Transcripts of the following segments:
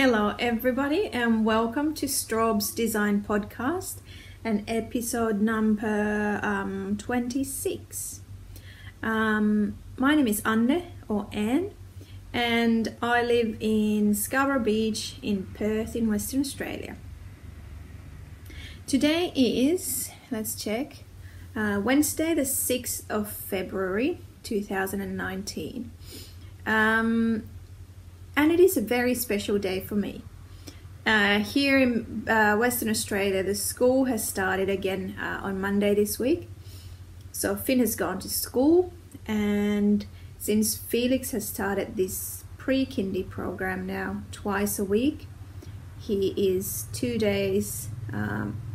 Hello everybody and welcome to Straub's Design Podcast and episode number 26. My name is Anne or Anne and I live in Scarborough Beach in Perth in Western Australia. Today is, let's check, Wednesday the 6th of February 2019. And it is a very special day for me. Here in Western Australia, the school has started again on Monday this week. So Finn has gone to school, and since Felix has started this pre-kindy program now twice a week, he is 2 days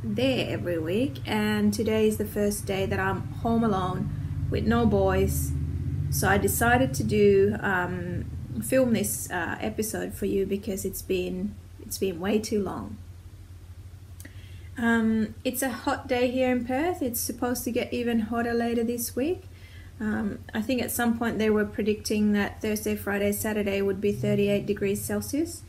there every week, and today is the first day that I'm home alone with no boys. So I decided to do film this episode for you because it's been way too long. It's a hot day here in Perth. It's supposed to get even hotter later this week. I think at some point they were predicting that Thursday, Friday, Saturday would be 38 degrees Celsius.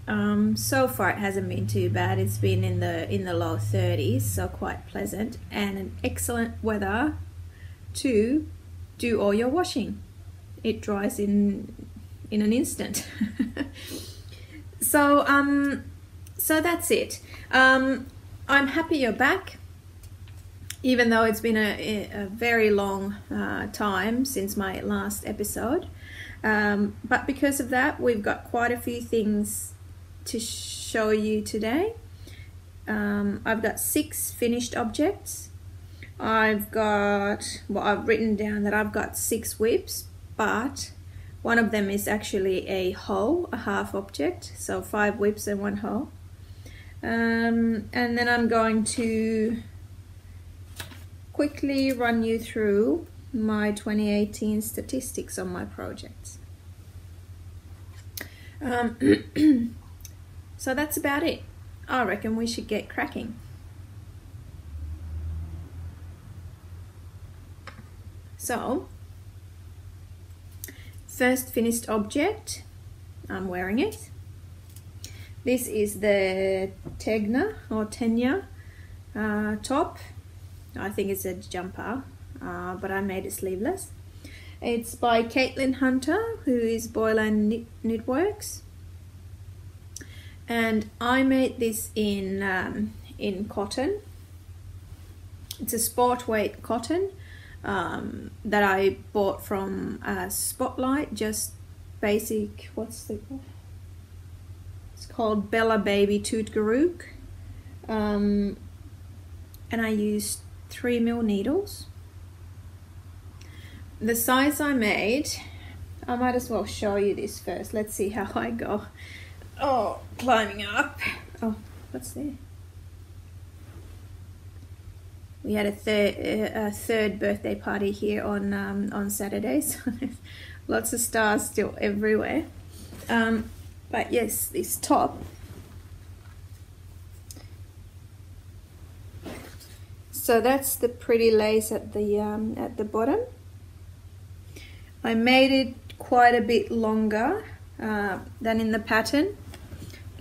So far it hasn't been too bad. It's been in the low 30s, so quite pleasant and an excellent weather to do all your washing. It dries in an instant. So that's it. I'm happy you're back, even though it's been a very long time since my last episode. But because of that, we've got quite a few things to show you today. I've got 6 finished objects. I've written down that I've got 6 whips, but one of them is actually a hoe, a half object, so 5 whips and 1 hoe. And then I'm going to quickly run you through my 2018 statistics on my projects. So that's about it. I reckon we should get cracking. So, first finished object, I'm wearing it. This is the Tegna or Tegna top. I think it's a jumper, but I made it sleeveless. It's by Caitlin Hunter, who is Boylan Knitworks. And I made this in cotton. It's a sport weight cotton. That I bought from Spotlight, just basic, it's called Bella Baby Tootgarook, and I used 3mm needles. The size I made, I might as well show you this first. Let's see how I go. Oh, climbing up. Oh, what's there? We had a third birthday party here on Saturday, so there's lots of stars still everywhere. But yes, this top. So that's the pretty lace at the bottom. I made it quite a bit longer than in the pattern.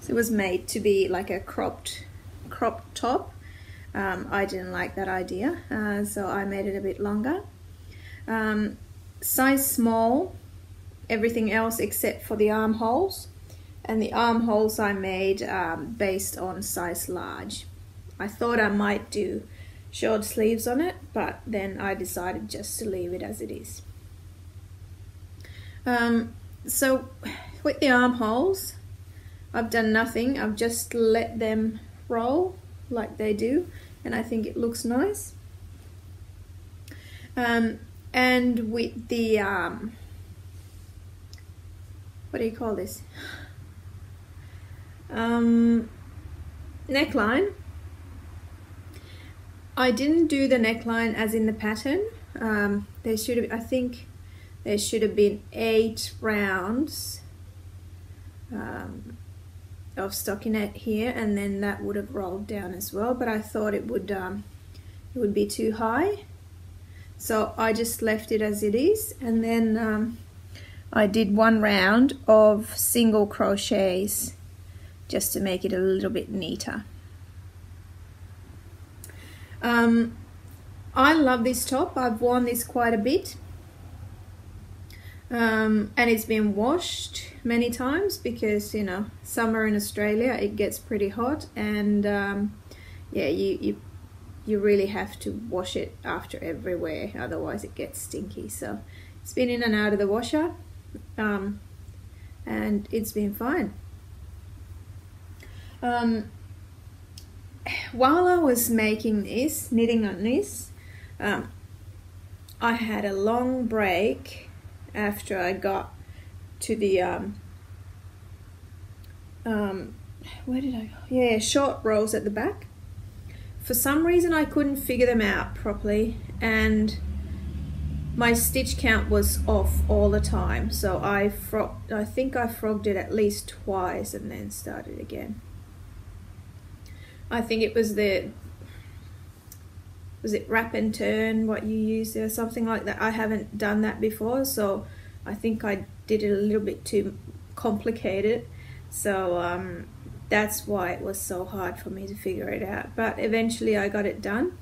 So it was made to be like a cropped top. I didn't like that idea, so I made it a bit longer. Size small, everything else except for the armholes. And the armholes I made based on size large. I thought I might do short sleeves on it, but then I decided just to leave it as it is. So with the armholes, I've done nothing. I've just let them roll like they do, and I think it looks nice. And with the what do you call this, neckline, I didn't do the neckline as in the pattern. There should have, I think there should have been 8 rounds of stockinette here, and then that would have rolled down as well, but I thought it would be too high, so I just left it as it is. And then I did 1 round of single crochets just to make it a little bit neater. I love this top. I've worn this quite a bit. And it's been washed many times because, you know, summer in Australia, it gets pretty hot, and yeah, you really have to wash it after every wear, otherwise it gets stinky. So it's been in and out of the washer, and it's been fine. While I was making this, knitting on this, I had a long break after I got to the where did I go? Yeah, short rows at the back. For some reason I couldn't figure them out properly, and my stitch count was off all the time, so I think I frogged it at least twice and then started again. I think it was was it wrap and turn what you used or something like that. I haven't done that before, so I think I did it a little bit too complicated, so that's why it was so hard for me to figure it out. But eventually I got it done,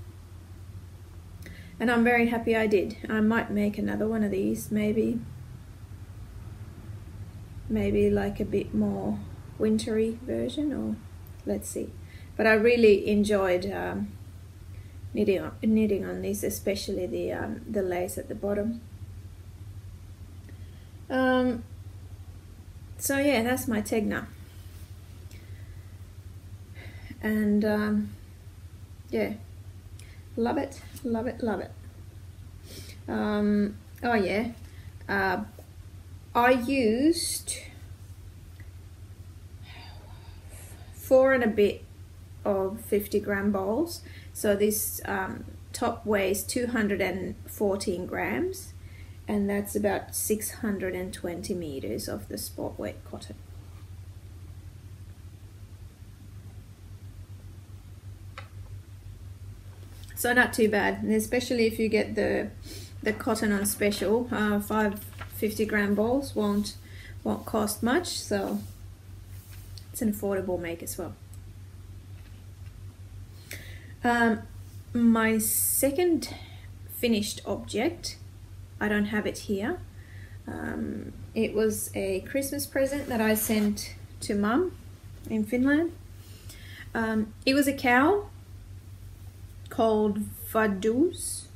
and I'm very happy I did. I might make another one of these, maybe like a bit more wintry version, or let's see. But I really enjoyed knitting on this, especially the lace at the bottom. So yeah, that's my Tegna, and yeah, love it, love it, love it. Oh yeah, I used 4 and a bit of 50-gram balls. So this top weighs 214 grams, and that's about 620 meters of the sport weight cotton. So not too bad, and especially if you get the cotton on special. 5 50-gram balls won't cost much, so it's an affordable make as well. My second finished object, I don't have it here. It was a Christmas present that I sent to Mum in Finland. It was a cowl called Vaduz.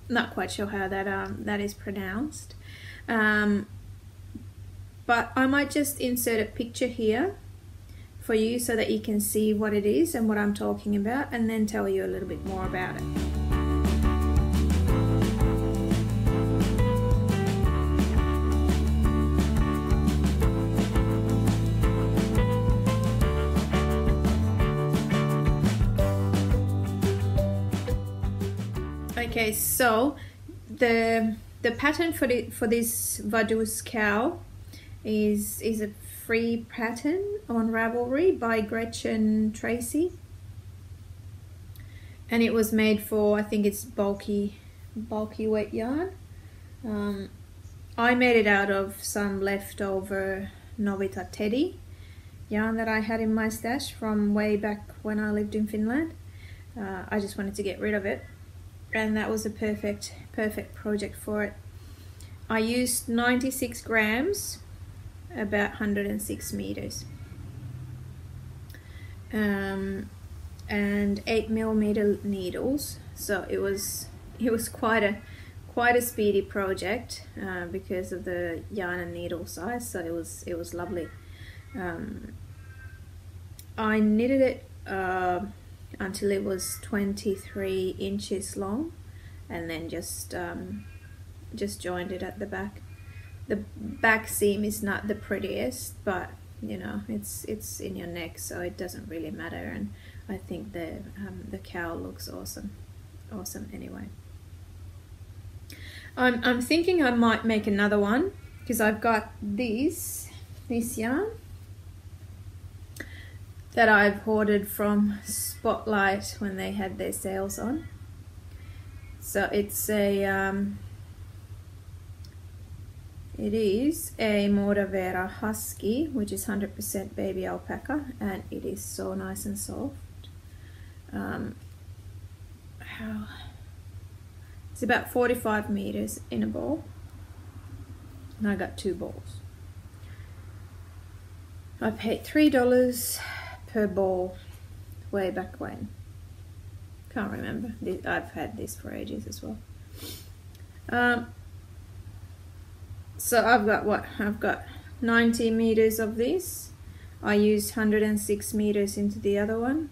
Not quite sure how that is pronounced. But I might just insert a picture here for you so that you can see what it is and what I'm talking about, and then tell you a little bit more about it. Okay, so the pattern for this Vaduz cowl is a free pattern on Ravelry by Gretchen Tracy, and it was made for, I think it's bulky weight yarn. I made it out of some leftover Novita Teddy yarn that I had in my stash from way back when I lived in Finland. I just wanted to get rid of it, and that was a perfect project for it. I used 96 grams, about 106 meters, and 8mm needles. So it was quite a speedy project because of the yarn and needle size. So it was lovely. I knitted it until it was 23 inches long, and then just joined it at the back. The back seam is not the prettiest, but you know, it's in your neck, so it doesn't really matter, and I think the cowl looks awesome anyway. I'm thinking I might make another one, because I've got this yarn that I've ordered from Spotlight when they had their sales on. So it's a It is a Moda Husky, which is 100% baby alpaca, and it is so nice and soft. It's about 45 meters in a ball, and I got 2 balls. I paid $3 per ball way back when. Can't remember. I've had this for ages as well. So I've got what? I've got 90 meters of this. I used 106 meters into the other one,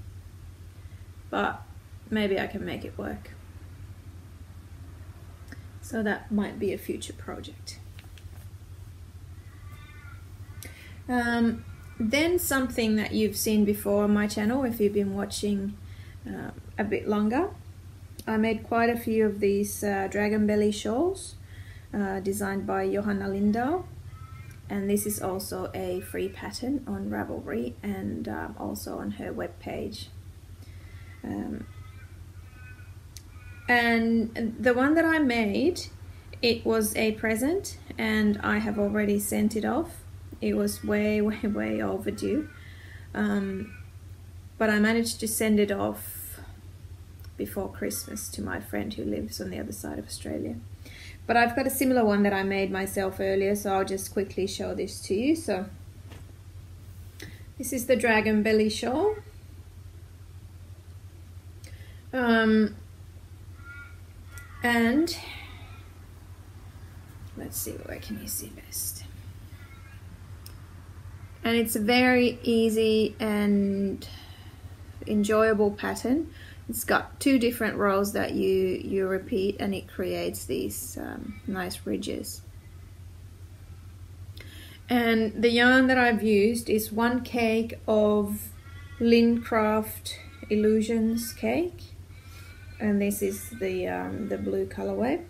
but maybe I can make it work. So that might be a future project. Then something that you've seen before on my channel, if you've been watching a bit longer, I made quite a few of these Dragonbelly shawls designed by Johanna Lindahl, and this is also a free pattern on Ravelry and also on her webpage. And the one that I made, it was a present, and I have already sent it off. It was way overdue, but I managed to send it off before Christmas to my friend who lives on the other side of Australia. But I've got a similar one that I made myself earlier, so I'll just quickly show this to you. So this is the Dragonbelly shawl. And let's see, where can you see best? And it's a very easy and enjoyable pattern. It's got 2 different rows that you repeat, and it creates these nice ridges. And the yarn that I've used is 1 cake of Lincraft Illusions cake, and this is the blue colorway.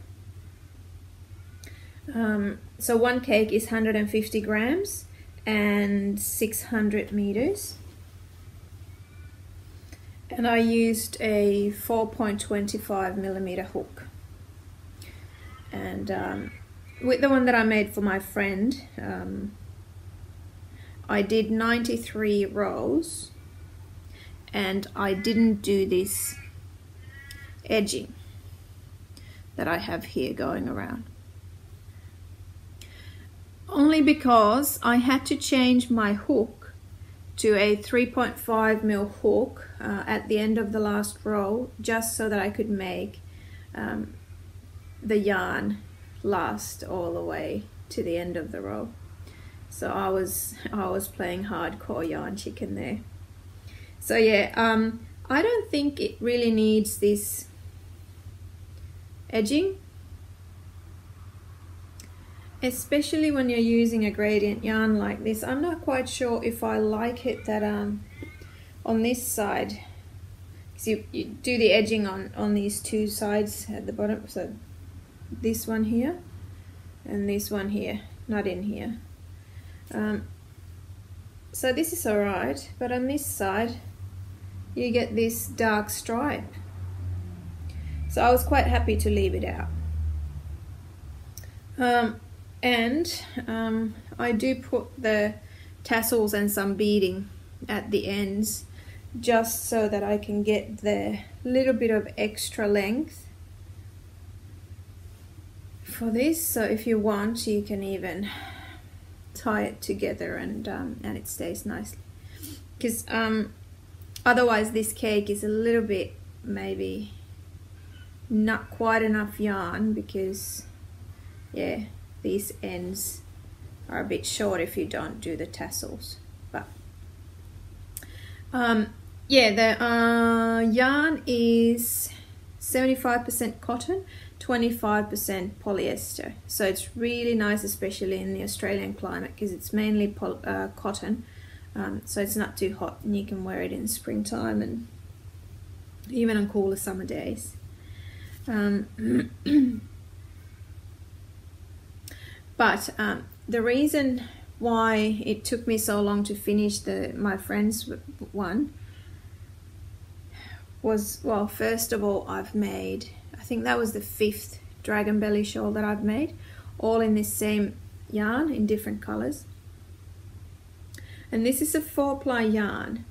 So 1 cake is 150 grams and 600 meters. And I used a 4.25 millimeter hook. And with the one that I made for my friend, I did 93 rows, and I didn't do this edging that I have here going around. Only because I had to change my hook to a 3.5 mil hook at the end of the last row, just so that I could make the yarn last all the way to the end of the row. So I was playing hardcore yarn chicken there. So yeah, I don't think it really needs this edging, especially when you're using a gradient yarn like this. I'm not quite sure if I like it that on this side, because you do the edging on these 2 sides at the bottom, so this one here and this one here, not in here. So this is alright, but on this side you get this dark stripe. So I was quite happy to leave it out. And I do put the tassels and some beading at the ends, just so that I can get the little bit of extra length for this. So if you want, you can even tie it together and it stays nicely. Because otherwise this cake is a little bit, maybe not quite enough yarn, because yeah, these ends are a bit short if you don't do the tassels. But yeah, the yarn is 75% cotton, 25% polyester. So it's really nice, especially in the Australian climate, because it's mainly cotton. So it's not too hot, and you can wear it in springtime and even on cooler summer days. But the reason why it took me so long to finish my friend's one was, well, first of all, I've made, I think that was the 5th Dragonbelly shawl that I've made, all in this same yarn in different colors. And this is a 4-ply yarn,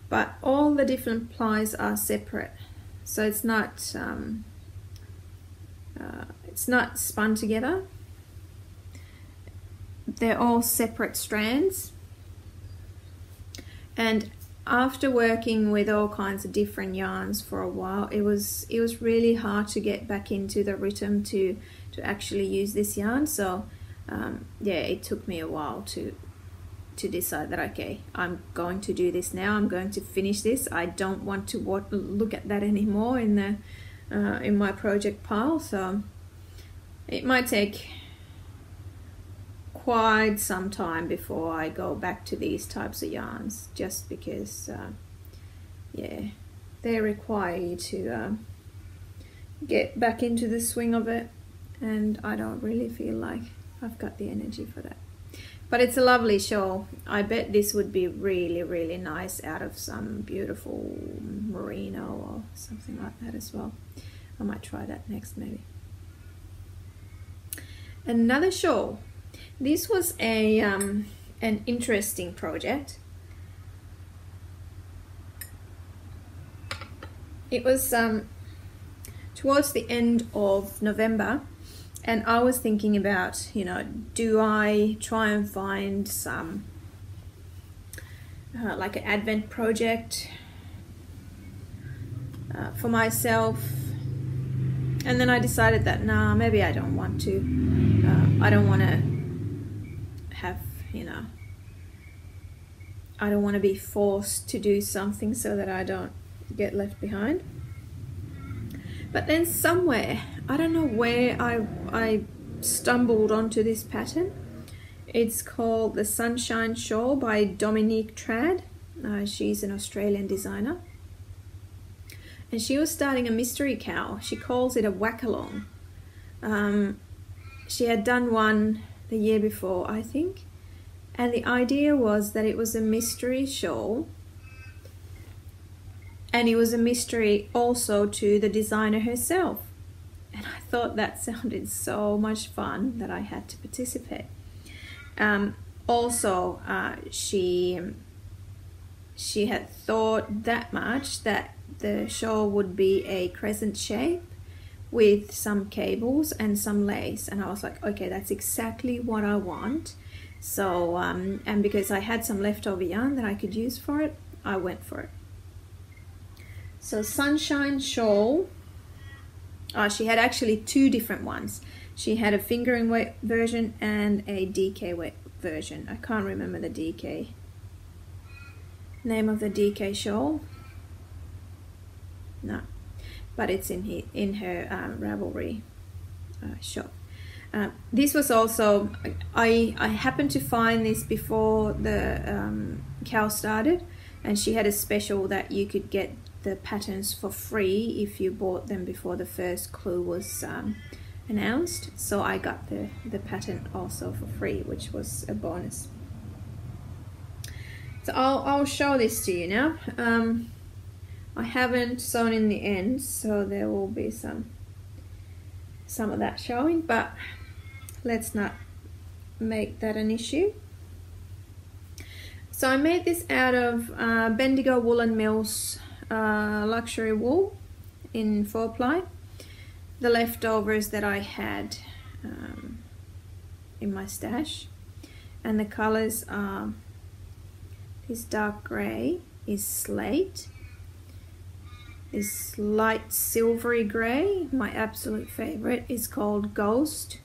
but all the different plies are separate, so it's not spun together. They're all separate strands. And after working with all kinds of different yarns for a while, it was really hard to get back into the rhythm to actually use this yarn. So yeah, it took me a while to decide that, okay, I'm going to do this now. I'm going to finish this. I don't want to look at that anymore in the in my project pile. So it might take quite some time before I go back to these types of yarns, just because yeah, they require you to get back into the swing of it, and I don't really feel like I've got the energy for that. But it's a lovely shawl. I bet this would be really, really nice out of some beautiful merino or something like that as well. I might try that next maybe. Another shawl. This was an interesting project. It was towards the end of November, and I was thinking about, you know, do I try and find some like an Advent project for myself, and then I decided that nah, maybe I don't want to. I don't want to have, you know, I don't want to be forced to do something so that I don't get left behind. But then somewhere, I don't know where, I stumbled onto this pattern. It's called the Sunshine Shawl by Dominique Trad. She's an Australian designer. And she was starting a mystery cowl. She calls it a whack-along. She had done one the year before, I think. And the idea was that it was a mystery shawl. And it was a mystery also to the designer herself. And I thought that sounded so much fun that I had to participate. Also, she had thought that much that the shawl would be a crescent shape with some cables and some lace. And I was like, okay, that's exactly what I want. So, and because I had some leftover yarn that I could use for it, I went for it. So Sunshine Shawl, she had actually two different ones. She had a fingering weight version and a DK weight version. I can't remember the DK name of the DK shawl. No, but it's in her Ravelry shop. This was also, I happened to find this before the cowl started, and she had a special that you could get the patterns for free if you bought them before the first clue was announced. So I got the pattern also for free, which was a bonus. So I'll show this to you now. I haven't sewn in the ends, so there will be some of that showing, but let's not make that an issue. So I made this out of Bendigo Woolen Mills luxury wool in 4-ply. The leftovers that I had in my stash, and the colors are, this dark grey is slate, this light silvery grey, my absolute favorite, is called Ghost,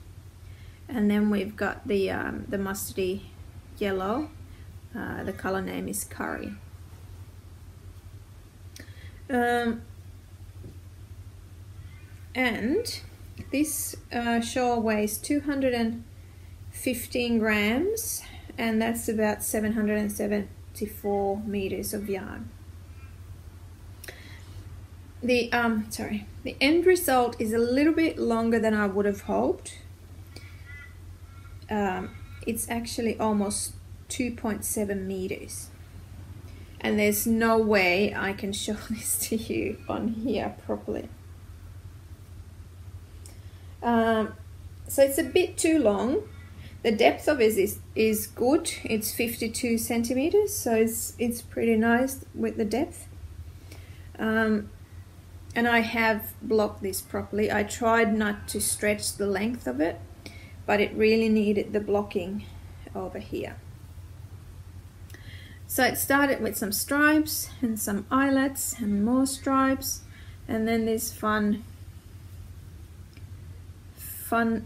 and then we've got the mustardy yellow, the color name is Curry. And this shawl weighs 215 grams, and that's about 774 meters of yarn. The end result is a little bit longer than I would have hoped. It's actually almost 2.7 meters. And there's no way I can show this to you on here properly. So it's a bit too long. The depth of it is good. It's 52 centimeters, so it's pretty nice with the depth. And I have blocked this properly. I tried not to stretch the length of it, but it really needed the blocking over here. So it started with some stripes and some eyelets and more stripes, and then this fun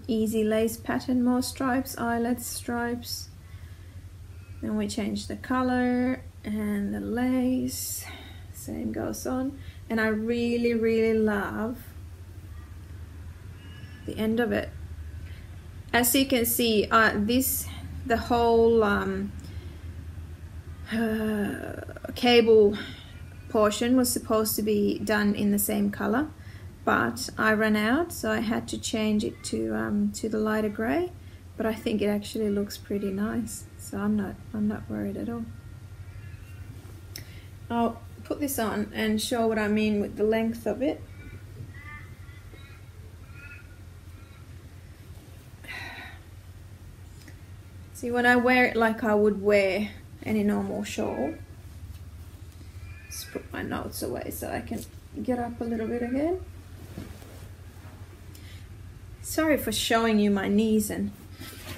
easy lace pattern, more stripes, eyelets, stripes. Then we change the color and the lace, same goes on. And I really love the end of it. As you can see, the whole cable portion was supposed to be done in the same color, but I ran out, so I had to change it to the lighter gray. But I think it actually looks pretty nice, so I'm not worried at all. I'll put this on and show what I mean with the length of it. See, when I wear it like I would wear any normal shawl, just put my notes away so I can get up a little bit again. Sorry for showing you my knees and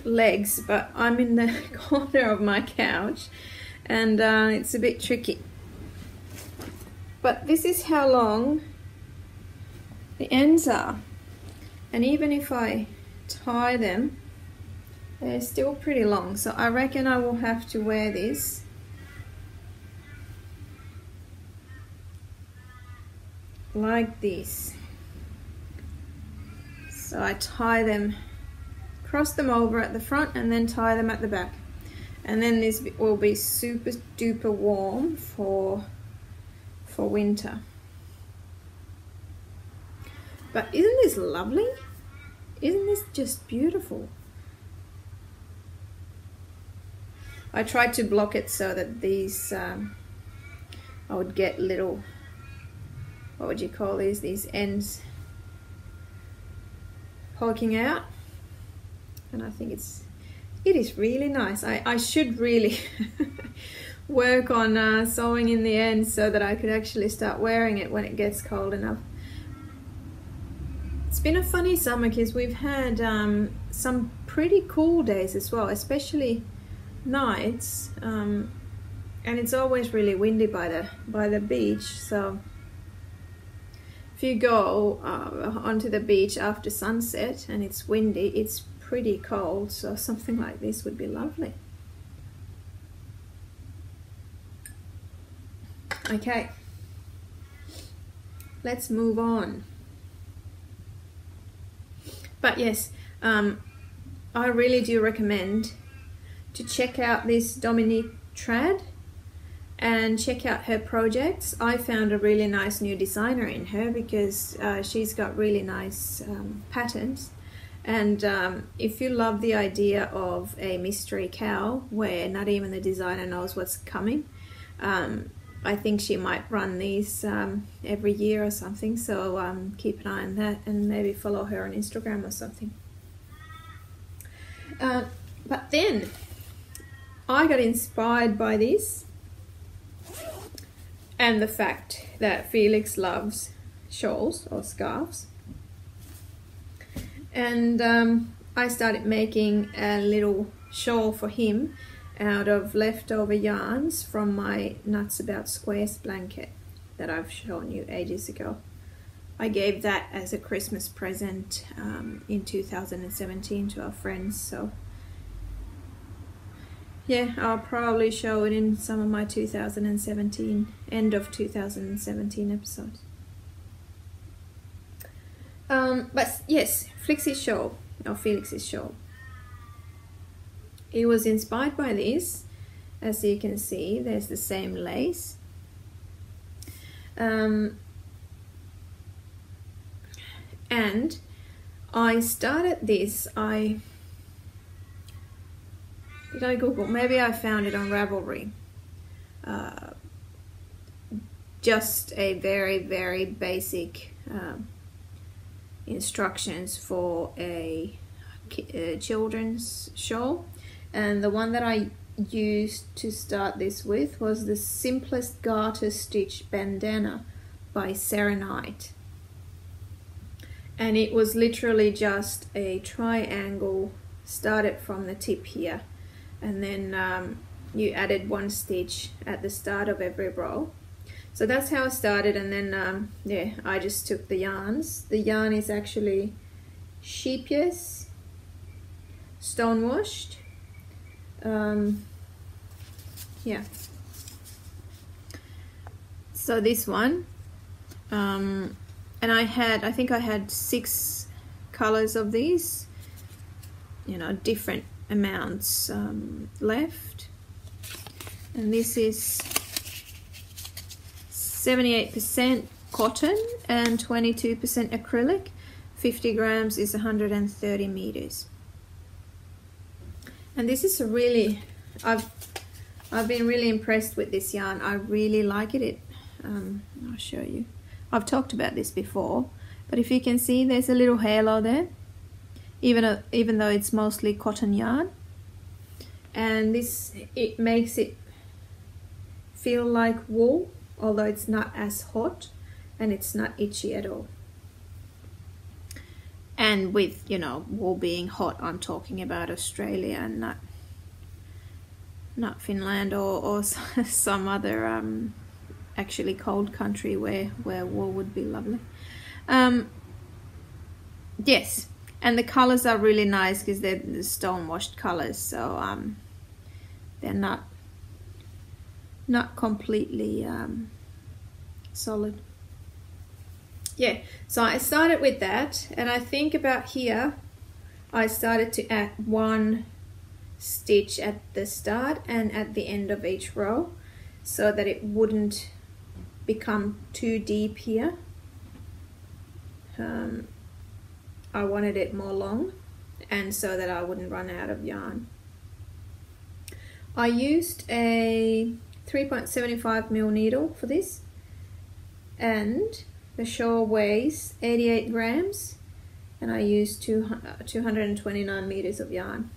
legs, but I'm in the corner of my couch and it's a bit tricky. But this is how long the ends are, and even if I tie them, they're still pretty long, so I reckon I will have to wear this like this. So I tie them, cross them over at the front and then tie them at the back. And then this will be super duper warm for winter. But isn't this lovely? Isn't this just beautiful? I tried to block it so that these, I would get little, what would you call these ends poking out, and I think it is really nice. I should really work on sewing in the ends so that I could actually start wearing it when it gets cold enough. It's been a funny summer because we've had some pretty cool days as well, especially nights, and it's always really windy by the beach. So if you go onto the beach after sunset and it's windy, it's pretty cold, so something like this would be lovely. Okay, let's move on. But yes, I really do recommend to check out this Dominique Trad and check out her projects. I found a really nice new designer in her because she's got really nice patterns. And if you love the idea of a mystery cowl where not even the designer knows what's coming, I think she might run these every year or something, so keep an eye on that and maybe follow her on Instagram or something. But then I got inspired by this and the fact that Felix loves shawls or scarves, and I started making a little shawl for him out of leftover yarns from my Nuts About Squares blanket that I've shown you ages ago. I gave that as a Christmas present in 2017 to our friends, so yeah, I'll probably show it in some of my 2017, end of 2017 episodes. But yes, Flixi's shawl, or Felix's shawl. It was inspired by this. As you can see, there's the same lace. And I started this, did I Google? Maybe I found it on Ravelry. Just a very basic instructions for a children's shawl, and the one that I used to start this with was the Simplest Garter Stitch Bandana by Serenite, and it was literally just a triangle, started from the tip here, and then you added 1 stitch at the start of every row. So that's how I started, and then yeah, I just took the yarns. The yarn is actually Sheepius stone washed. Yeah, so this one, and I think I had 6 colors of these, you know, different amounts left, and this is 78% cotton and 22% acrylic. 50 grams is 130 meters. And this is a really, I've been really impressed with this yarn. I really like it. I'll show you. I've talked about this before, but if you can see, there's a little halo there, even though it's mostly cotton yarn. And this, it makes it feel like wool, although it's not as hot, and it's not itchy at all. And with, you know, wool being hot, I'm talking about Australia and not Finland or some other actually cold country where wool would be lovely. Yes, and the colors are really nice because they're the stone washed colors, so they're not completely solid. Yeah, so I started with that, and I think about here I started to add 1 stitch at the start and at the end of each row, so that it wouldn't become too deep here. I wanted it more long, and so that I wouldn't run out of yarn. I used a 3.75mm needle for this, and the shawl weighs 88 grams, and I used 229 meters of yarn.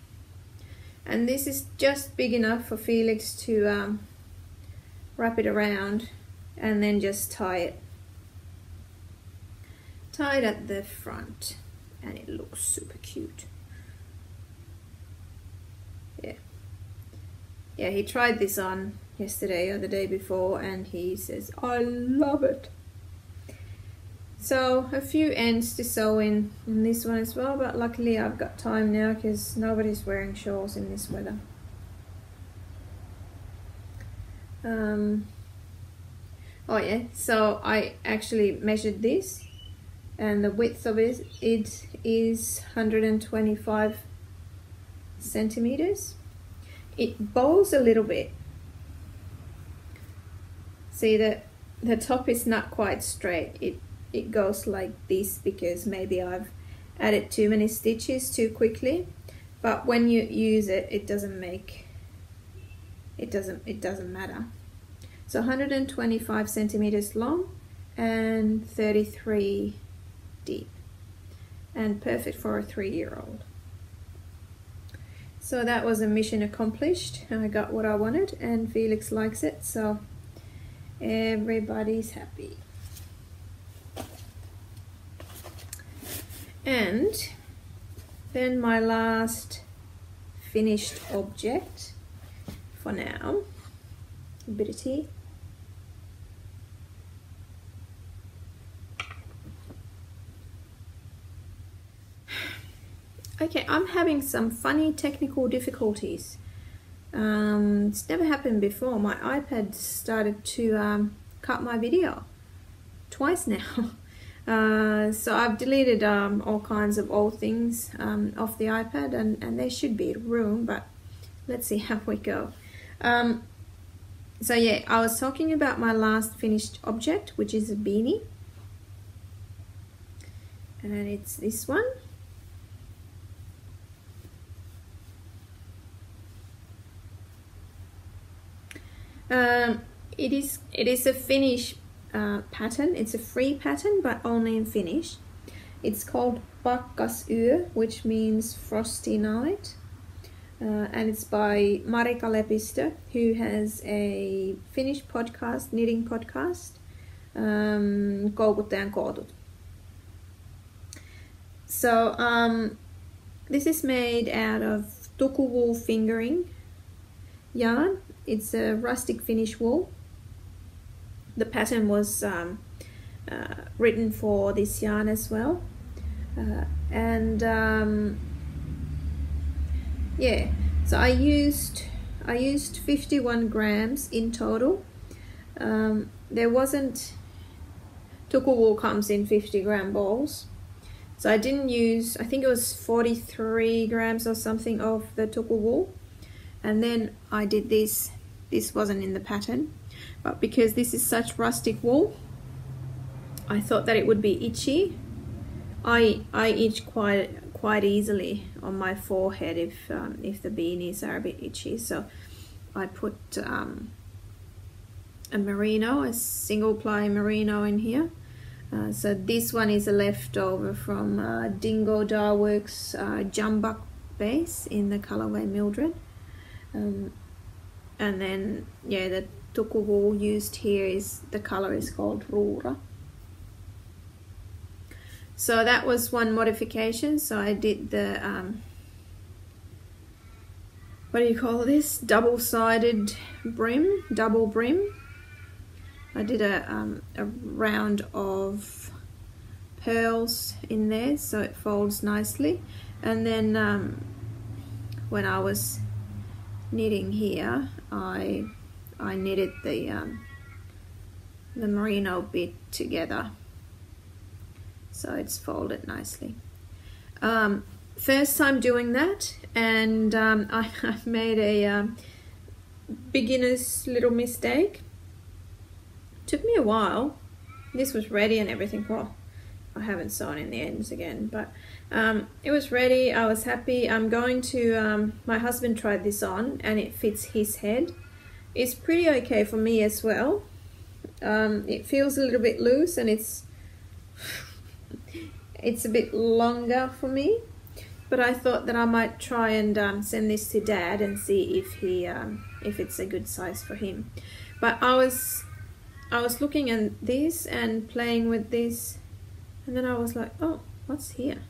And this is just big enough for Felix to wrap it around and then just tie it. Tie it at the front, and it looks super cute. Yeah, he tried this on yesterday or the day before, and he says, I love it. So a few ends to sew in this one as well, but luckily I've got time now because nobody's wearing shawls in this weather. Oh yeah, so I actually measured this, and the width of it is 125 centimeters. It bows a little bit. See that the top is not quite straight. It goes like this because maybe I've added too many stitches too quickly, but when you use it, it doesn't matter. So 125 centimeters long and 33 deep, and perfect for a 3-year-old. So that was a mission accomplished. I got what I wanted, and Felix likes it, so everybody's happy. And then my last finished object for now, a bit of tea. Okay, I'm having some funny technical difficulties. It's never happened before. My iPad started to cut my video twice now. So I've deleted all kinds of old things off the iPad, and they should be in room, but let's see how we go. So yeah, I was talking about my last finished object, which is a beanie, and it's this one. It is a Finnish pattern. It's a free pattern, but only in Finnish. It's called Pakkasyo, which means frosty night. And it's by Marika Lepistö, who has a Finnish podcast, knitting podcast, Koukuttajan kootut. So this is made out of tuku wool fingering yarn. It's a rustic Finnish wool. The pattern was written for this yarn as well. Yeah, so I used 51 grams in total. There wasn't, tuku wool comes in 50-gram balls, so I didn't use, I think it was 43 grams or something of the tuku wool. And then I did this wasn't in the pattern, but because this is such rustic wool, I thought that it would be itchy. I itch quite easily on my forehead if the beanies are a bit itchy, so I put a merino, a single ply merino in here. So this one is a leftover from Dingo Darworks Jumbuck base in the colorway Mildred. And then yeah, the tuku wool used here is, the color is called Ruura. So that was one modification. So I did the what do you call this, double-sided brim, double brim. I did a round of pearls in there so it folds nicely. And then when I was knitting here, I knitted the merino bit together so it's folded nicely. First time doing that, and I've made a beginner's little mistake. Took me a while. This was ready and everything. Well, I haven't sewn in the ends again, but it was ready. I was happy. I'm going to, my husband tried this on and it fits his head. It's pretty okay for me as well. It feels a little bit loose and it's a bit longer for me, but I thought that I might try and send this to Dad and see if it's a good size for him. But I was looking at this and playing with this, and then I was like, oh, what's here?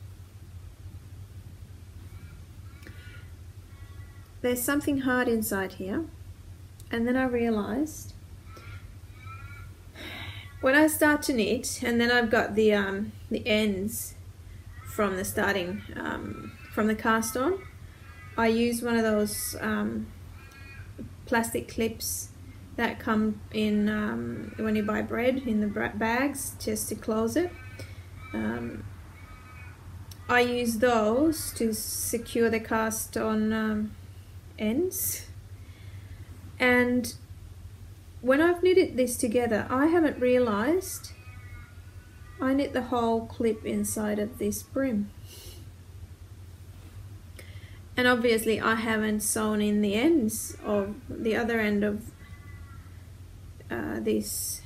There's something hard inside here. And then I realized when I start to knit, and then I've got the ends from the starting, from the cast on, I use one of those plastic clips that come in when you buy bread in the bags, just to close it. I use those to secure the cast on ends. And when I've knitted this together, I haven't realized I knit the whole clip inside of this brim. And obviously I haven't sewn in the ends of the other end of this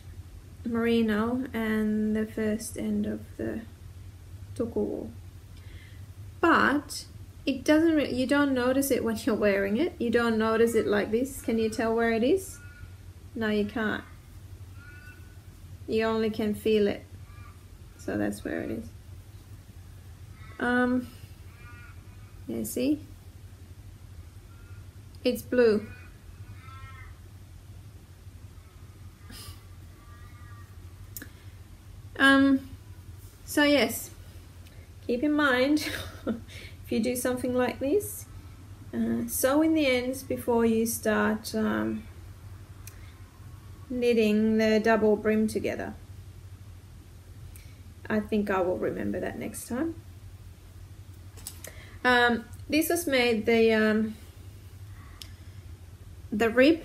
merino and the first end of the tuku wool. But it doesn't really, you don't notice it when you're wearing it. You don't notice it like this. Can you tell where it is? No, you can't. You only can feel it. So that's where it is. Yeah, see? It's blue. So yes, keep in mind if you do something like this, sew in the ends before you start knitting the double brim together. I think I will remember that next time. This was made the rib.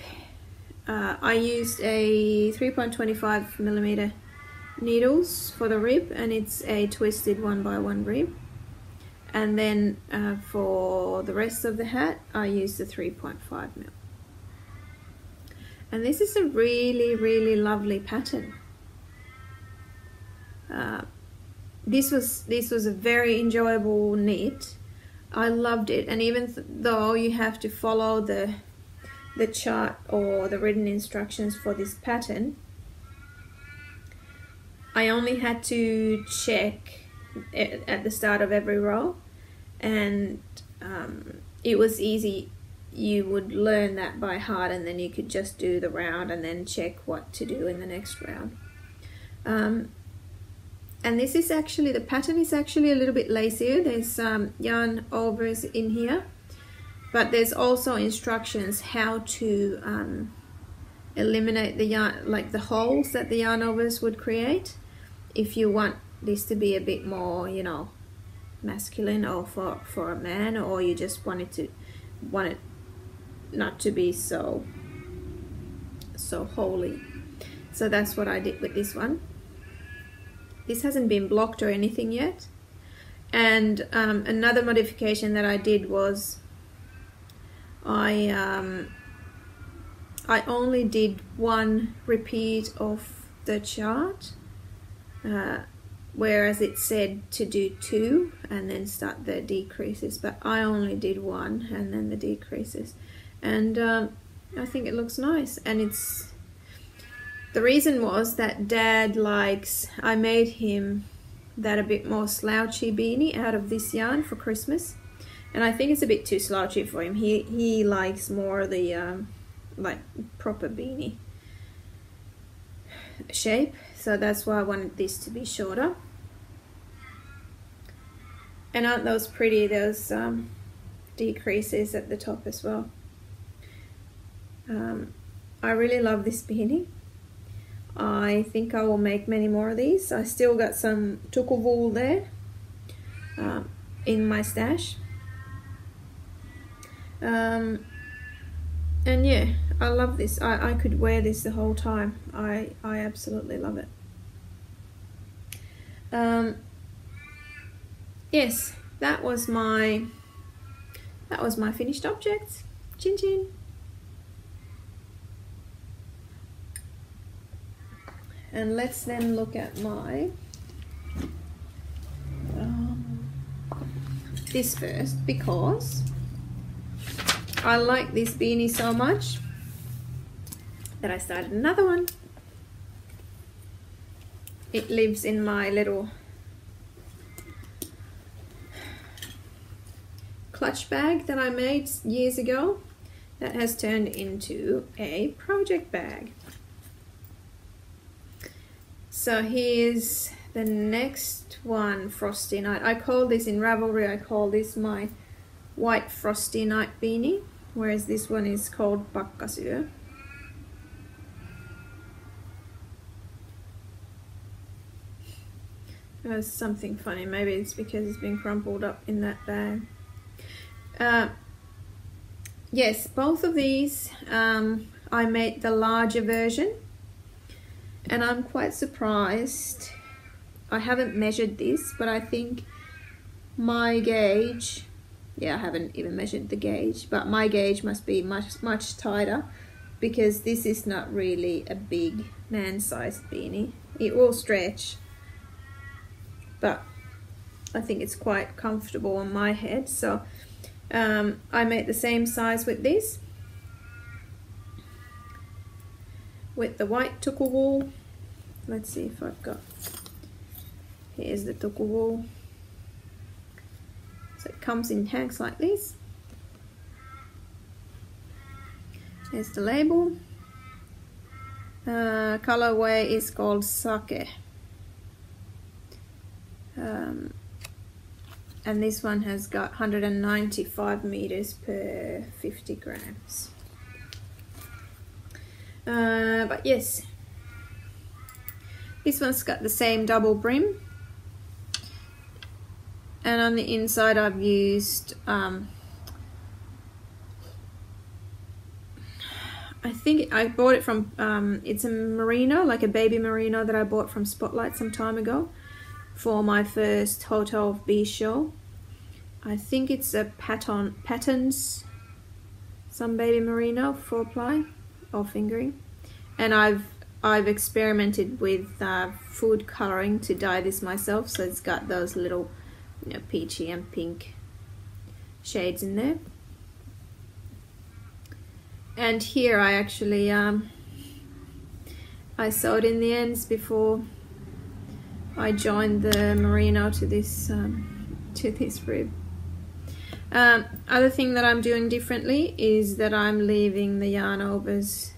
I used a 3.25mm needles for the rib, and it's a twisted 1x1 rib. And then for the rest of the hat, I used the 3.5mm. And this is a really, really lovely pattern. this was a very enjoyable knit. I loved it, and even though you have to follow the chart or the written instructions for this pattern, I only had to check at the start of every row, and it was easy. You would learn that by heart, and then you could just do the round and then check what to do in the next round. And this is actually, the pattern is actually a little bit lacier. There's yarn overs in here, but there's also instructions how to eliminate the yarn, like the holes that the yarn overs would create, if you want this to be a bit more, you know, masculine, or for a man, or you just want it not to be so holy. So that's what I did with this one. This hasn't been blocked or anything yet. And another modification that I did was I only did one repeat of the chart, whereas it said to do 2 and then start the decreases, but I only did 1 and then the decreases. And I think it looks nice, and it's, the reason was that Dad likes, I made him that a bit more slouchy beanie out of this yarn for Christmas, and I think it's a bit too slouchy for him. He likes more the like proper beanie shape, so that's why I wanted this to be shorter. And aren't those pretty, those decreases at the top as well. I really love this beanie. I think I will make many more of these. I still got some tuku wool there in my stash. And yeah, I love this. I could wear this the whole time. I absolutely love it. Yes, that was my finished objects. Chin chin. And let's then look at my this first, because I like this beanie so much that I started another one. It lives in my little clutch bag that I made years ago that has turned into a project bag. So here's the next one, Frosty Night. I call this, in Ravelry, I call this my white Frosty Night beanie, whereas this one is called Pakkasyo. There's something funny, maybe it's because it's been crumpled up in that bag. Yes, both of these I made the larger version. And I'm quite surprised. I haven't measured this, but I think my gauge, yeah, I haven't even measured the gauge, but my gauge must be much tighter, because this is not really a big man-sized beanie. It will stretch, but I think it's quite comfortable on my head. So I made the same size with this, with the white tuku wool. Let's see if I've got, here's the tuku wool. So it comes in hanks like this. Here's the label. Colorway is called Sake. And this one has got 195 meters per 50 grams. But yes, this one's got the same double brim, and on the inside I've used I think I bought it from it's a merino, like a baby merino that I bought from Spotlight some time ago for my first Hotel of Bee show. I think it's a Patterns some baby merino 4-ply or fingering, and I've experimented with food coloring to dye this myself, so it's got those little, you know, peachy and pink shades in there. And here I actually I sewed in the ends before I joined the merino to this rib. Other thing that I'm doing differently is that I'm leaving the yarn overs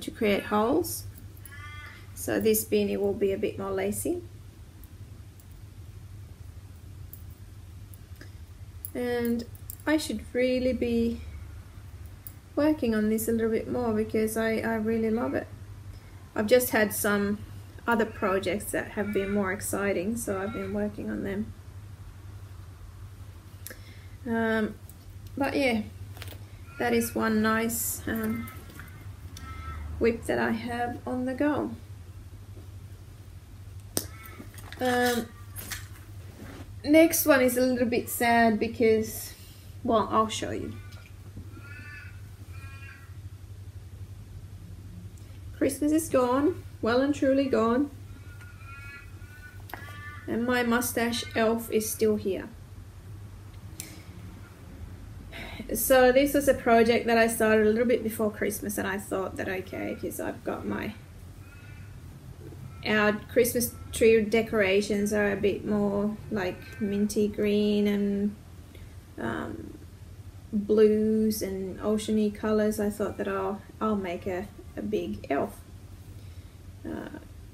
to create holes. So this beanie will be a bit more lacy. And I should really be working on this a little bit more because I really love it. I've just had some other projects that have been more exciting, so I've been working on them. But yeah, that is one nice whip that I have on the go. Next one is a little bit sad because, well, I'll show you. Christmas is gone, well and truly gone, and my mustache elf is still here. So this was a project that I started a little bit before Christmas, and I thought that, okay, because I've got our Christmas tree decorations are a bit more like minty green and blues and oceany colors. I thought that I'll make a big elf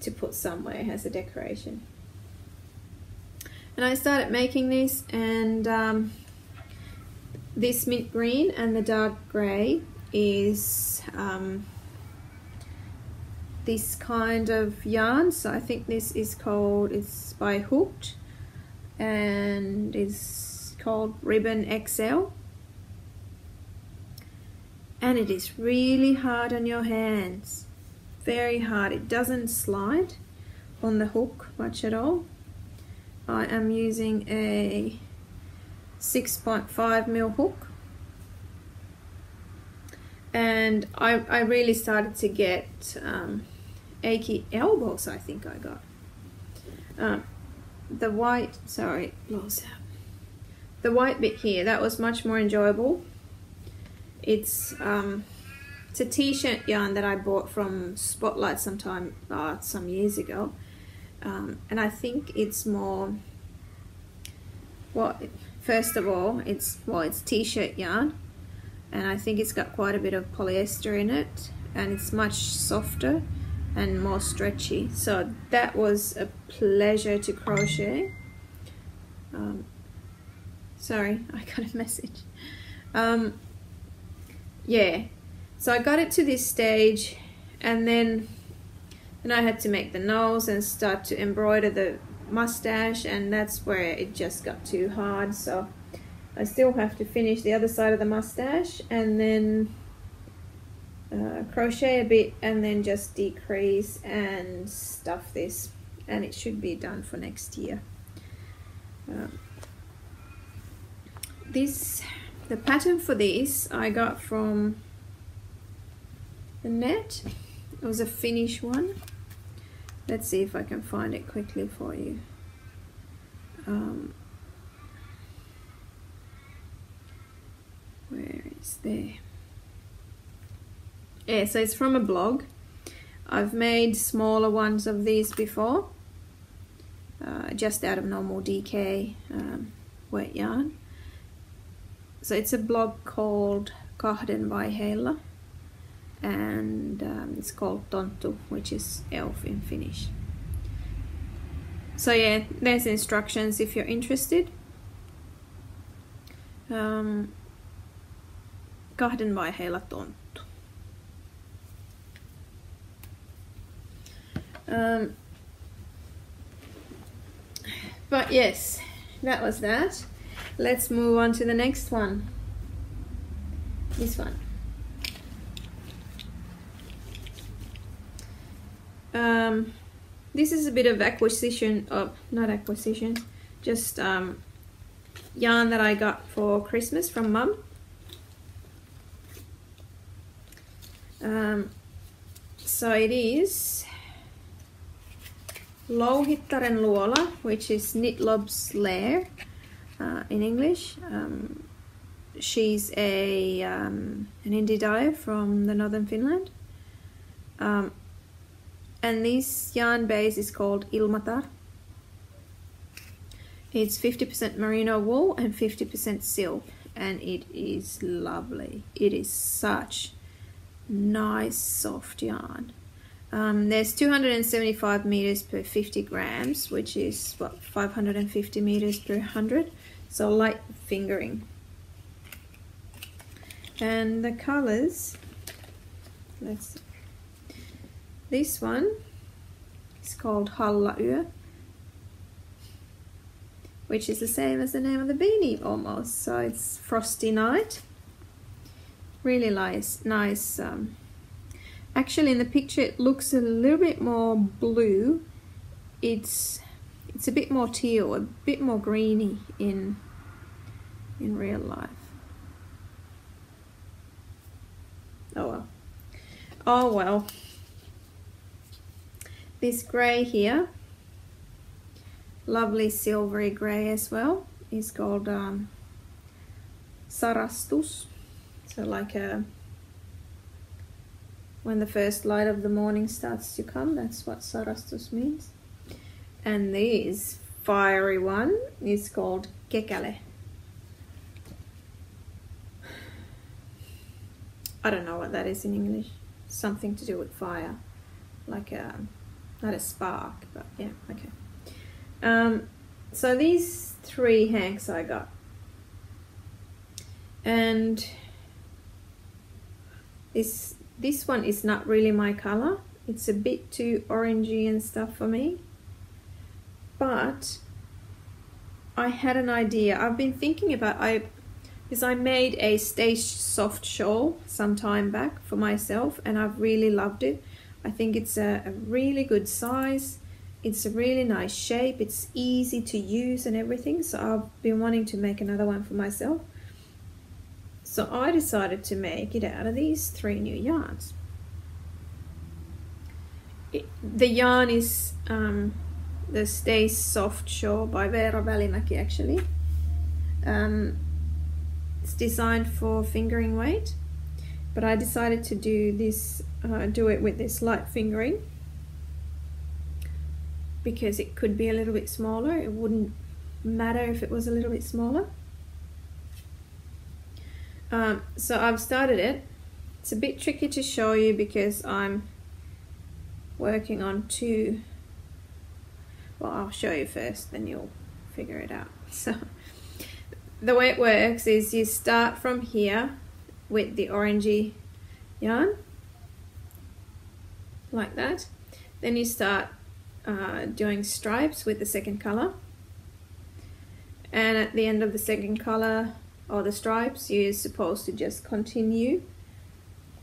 to put somewhere as a decoration. And I started making this, and this mint green and the dark grey is this kind of yarn. So I think this is called, it's by Hooked, and it's called Ribbon XL. And it is really hard on your hands, very hard. It doesn't slide on the hook much at all. I am using a 6.5mm hook, and I really started to get achy elbows. I think I got the white, sorry, lost out. The white bit here, that was much more enjoyable. It's a t-shirt yarn that I bought from Spotlight some years ago, and I think it's more, well, first of all, it's t-shirt yarn, and I think it's got quite a bit of polyester in it, and it's much softer and more stretchy. So that was a pleasure to crochet. Sorry, I got a message. Yeah, so I got it to this stage, and then I had to make the nose and start to embroider the mustache, and that's where it just got too hard. So I still have to finish the other side of the mustache, and then crochet a bit, and then just decrease and stuff this, and it should be done for next year. The pattern for this I got from the net. It was a Finnish one. Let's see if I can find it quickly for you. Where is there? Yeah, so it's from a blog. I've made smaller ones of these before, just out of normal DK wet yarn. So it's a blog called Dragonbelly, and it's called Tonttu, which is elf in Finnish. So yeah, there's instructions if you're interested. Dragonbelly Tonttu. But yes, that was that. Let's move on to the next one. This one. This is a bit of just yarn that I got for Christmas from Mum. So it is Louhittaren luola, which is Knitlob's lair in English. She's an indie dyer from the northern Finland. And this yarn base is called Ilmatar. It's 50% merino wool and 50% silk, and it is lovely. It is such nice soft yarn. There's 275 meters per 50 grams, which is what, 550 meters per 100, so light fingering. And the colors, let's see. This one is called Halla Yö, which is the same as the name of the beanie almost. So it's Frosty Night. Really nice. Actually, in the picture, it looks a little bit more blue. It's a bit more teal, a bit more greeny in real life. Oh well. Oh well. This grey here, lovely silvery grey as well, is called sarastus. So like when the first light of the morning starts to come, that's what sarastus means. And this fiery one is called kekale. I don't know what that is in English. Something to do with fire, like not a spark, but yeah, okay. So these 3 hanks I got, and this one is not really my color. It's a bit too orangey and stuff for me, but I had an idea. I've been thinking about, because I made a Stay Soft shawl some time back for myself, and I've really loved it. I think it's a really good size. It's a really nice shape. It's easy to use and everything. So I've been wanting to make another one for myself. So I decided to make it out of these 3 new yarns. The yarn is the Stay Soft shawl by Veera Välimäki actually. It's designed for fingering weight, but I decided to do it with this light fingering because it could be a little bit smaller. It wouldn't matter if it was a little bit smaller. So I've started it. It's a bit tricky to show you because I'm working on 2. Well, I'll show you first, then you'll figure it out. So the way it works is you start from here with the orangey yarn, like that. Then you start doing stripes with the second color, and at the end of the second color or the stripes, you're supposed to just continue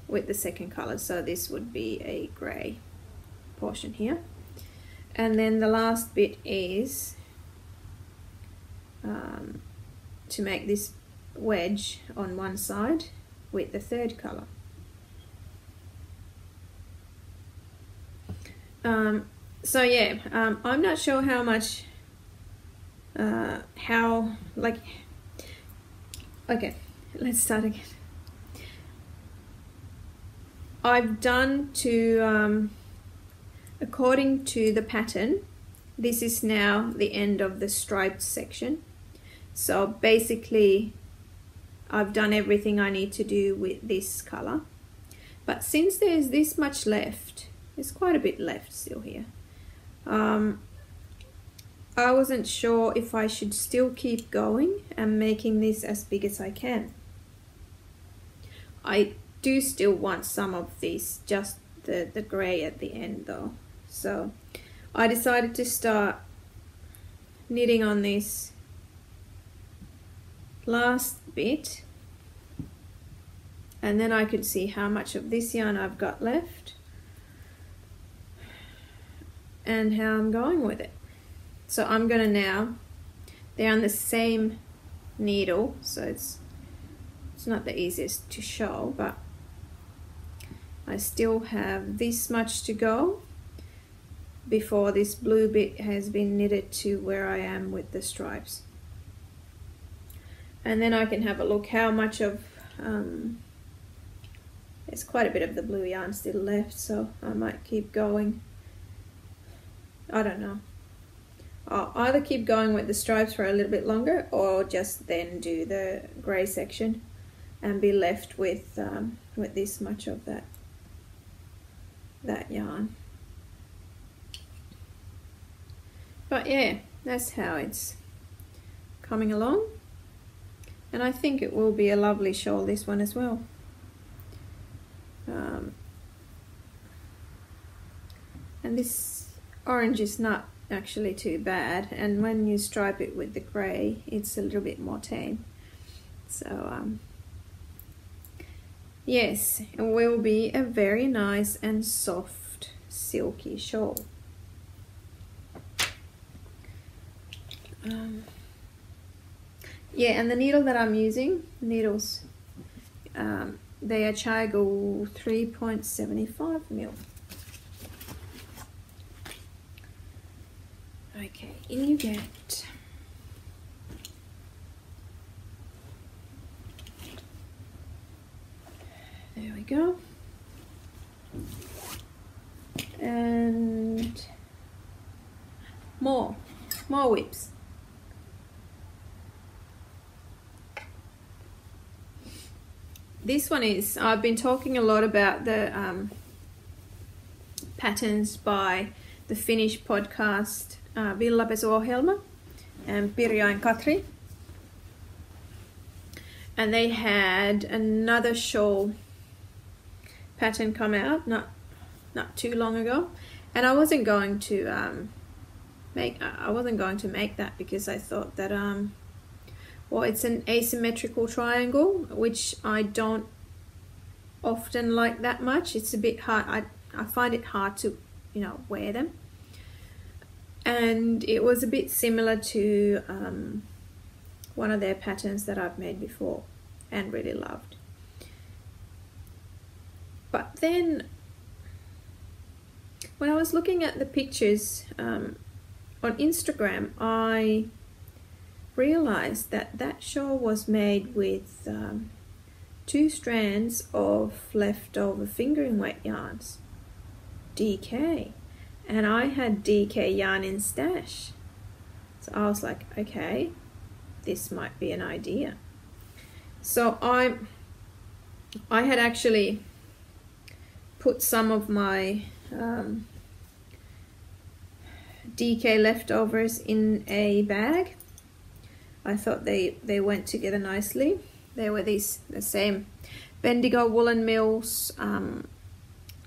with the second color. So this would be a gray portion here, and then the last bit is to make this wedge on one side with the third color. So yeah, I'm not sure how much, okay, let's start again. I've done to, according to the pattern, this is now the end of the striped section. So basically I've done everything I need to do with this color. But since there's this much left, there's quite a bit left still here. I wasn't sure if I should still keep going and making this as big as I can. I do still want some of this, just the grey at the end though. So I decided to start knitting on this last bit, and then I could see how much of this yarn I've got left and how I'm going with it. So I'm gonna now, they're on the same needle, so it's not the easiest to show, but I still have this much to go before this blue bit has been knitted to where I am with the stripes. And then I can have a look how much of, there's quite a bit of the blue yarn still left, so I might keep going. I don't know. I'll either keep going with the stripes for a little bit longer or just then do the grey section and be left with this much of that yarn. But yeah, that's how it's coming along. And I think it will be a lovely shawl, this one as well. And this orange is not actually too bad, and when you stripe it with the grey, it's a little bit more tame. So yes, it will be a very nice and soft silky shawl. Yeah, and the needle that I'm using, needles, they are Chagall 3.75 mil. Okay, in you get. There we go. And more whips. This one is, I've been talking a lot about the patterns by the Finnish podcast Villapesufestivaali and Pirja and Katri. And they had another shawl pattern come out not too long ago. And I wasn't going to make that because I thought that well, it's an asymmetrical triangle, which I don't often like that much. It's a bit hard. I find it hard to, wear them. And it was a bit similar to one of their patterns that I've made before and really loved. But then when I was looking at the pictures on Instagram, I realized that shawl was made with 2 strands of leftover fingering weight yarns, DK, and I had DK yarn in stash, so I was like, okay, this might be an idea. So I had actually put some of my DK leftovers in a bag. I thought they went together nicely. They were the same Bendigo Woolen Mills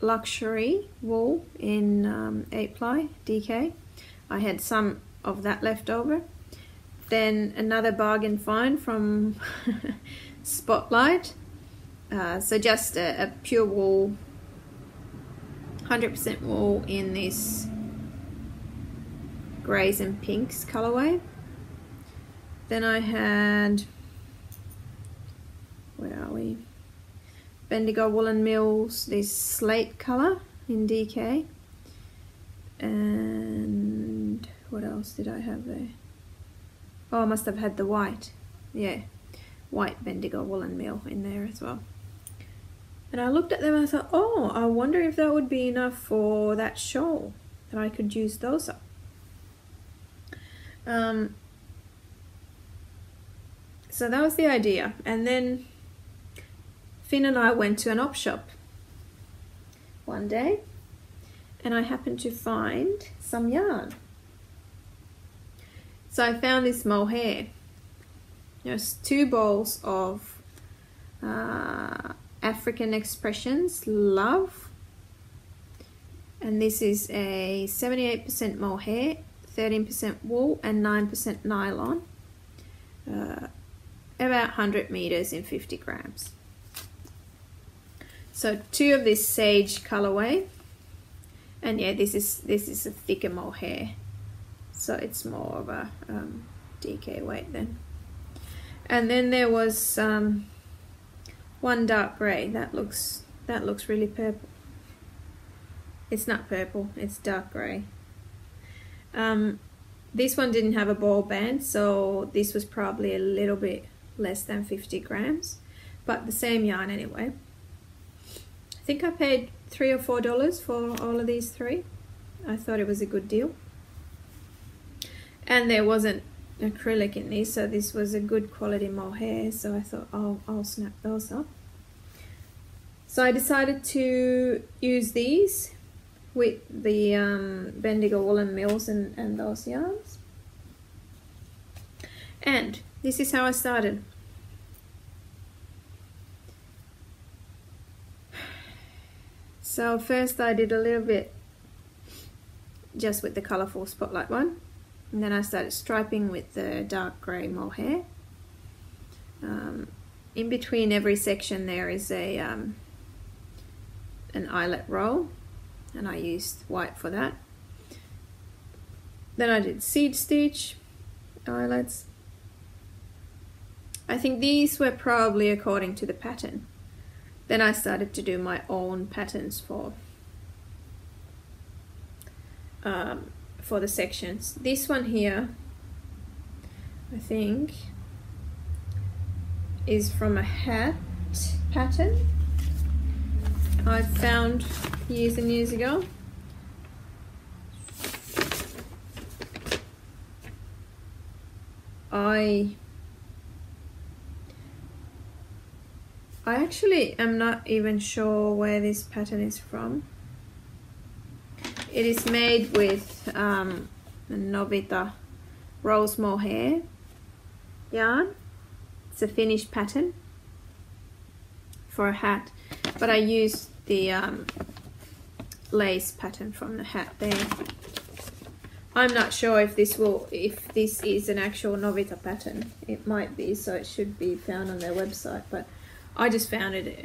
luxury wool in 8-ply DK. I had some of that left over. Then another bargain find from Spotlight. So just a pure wool, 100% wool in this greys and pinks colorway. Then I had, where are we? Bendigo Woolen Mills, this slate color in DK. And what else did I have there? Oh, I must have had the white. Yeah, white Bendigo Woolen Mill in there as well. And I looked at them and I thought, oh, I wonder if that would be enough for that shawl, that I could use those up. So that was the idea. And then Finn and I went to an op shop one day and I happened to find some yarn. So I found this mohair. There's 2 balls of African Expressions Love. And this is a 78% mohair, 13% wool and 9% nylon. About 100 meters in 50 grams. So 2 of this sage colorway, and yeah, this is a thicker mohair, so it's more of a DK weight then. And then there was one dark grey that looks that looks really purple. It's not purple, it's dark grey. This one didn't have a ball band, so this was probably a little bit less than 50 grams, but the same yarn anyway. I think I paid $3 or $4 for all of these three. I thought it was a good deal. And there wasn't acrylic in these, so this was a good quality mohair, so I thought I'll snap those up. So I decided to use these with the Bendigo Woolen Mills and those yarns. And this is how I started. So first I did a little bit just with the colourful spotlight one, and then I started striping with the dark grey mohair. In between every section there is a an eyelet roll, and I used white for that. Then I did seed stitch, eyelets. I think these were probably according to the pattern. Then I started to do my own patterns for the sections. This one here, I think, is from a hat pattern I found years and years ago. I actually am not even sure where this pattern is from. It is made with a Novita rose mohair yarn. It's a finished pattern for a hat, but I used the lace pattern from the hat there. I'm not sure if this is an actual Novita pattern. It might be, so it should be found on their website, but I just found it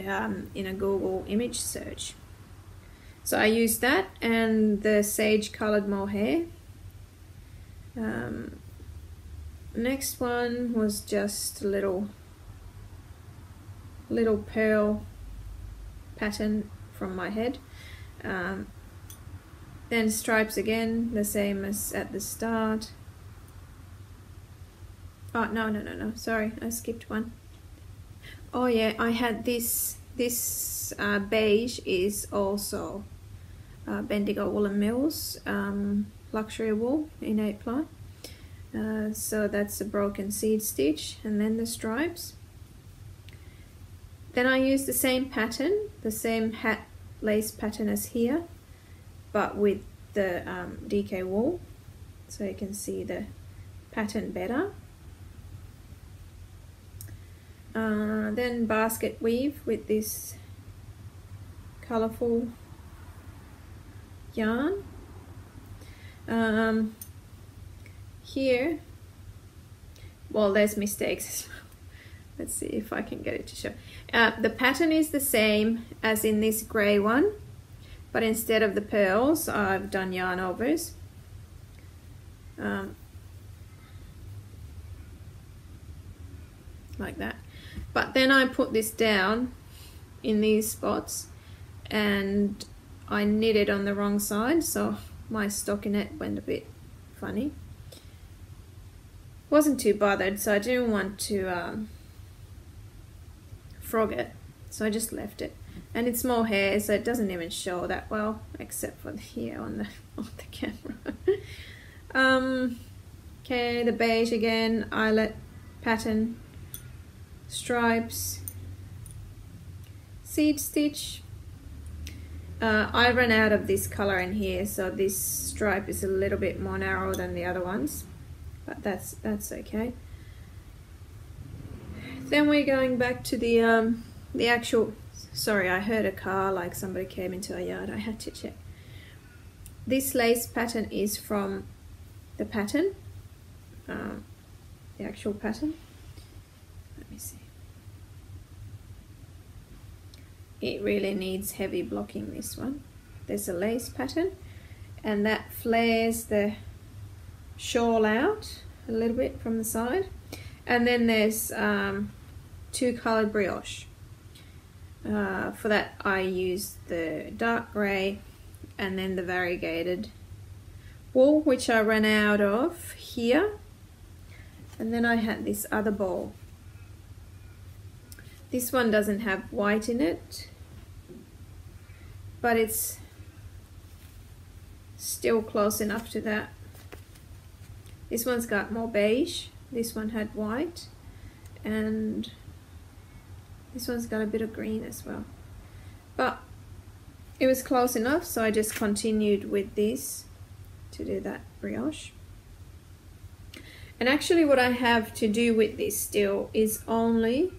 in a Google image search. So I used that and the sage colored mohair. Next one was just a little pearl pattern from my head. Then stripes again, the same as at the start. Oh, no, sorry, I skipped one. Oh yeah, I had this beige is also Bendigo Woolen Mills luxury wool in 8-ply. So that's a broken seed stitch, and then the stripes. Then I used the same pattern, the same hat lace pattern as here, but with the DK wool, so you can see the pattern better. Then basket weave with this colourful yarn. Here, well, there's mistakes as well. Let's see if I can get it to show. The pattern is the same as in this grey one, but instead of the pearls, I've done yarn overs. Like that. But then I put this down in these spots and I knitted on the wrong side, so my stockinette went a bit funny. Wasn't too bothered, so I didn't want to frog it, so I just left it. And it's more hair, so it doesn't even show that well, except for here on the camera. Okay, the beige again, eyelet pattern, stripes, seed stitch. I ran out of this color in here, so this stripe is a little bit more narrow than the other ones, but that's okay. Then we're going back to the actual. Sorry, I heard a car, like somebody came into our yard. I had to check. This lace pattern is from the pattern, the actual pattern. Let me see. It really needs heavy blocking, this one. There's a lace pattern, and that flares the shawl out a little bit from the side. And then there's two colored brioche. For that I used the dark grey and then the variegated wool, which I ran out of here. And then I had this other ball. This one doesn't have white in it, but it's still close enough to that. This one's got more beige, this one had white, and this one's got a bit of green as well. But it was close enough, so I just continued with this to do that brioche. And actually what I have to do with this still is only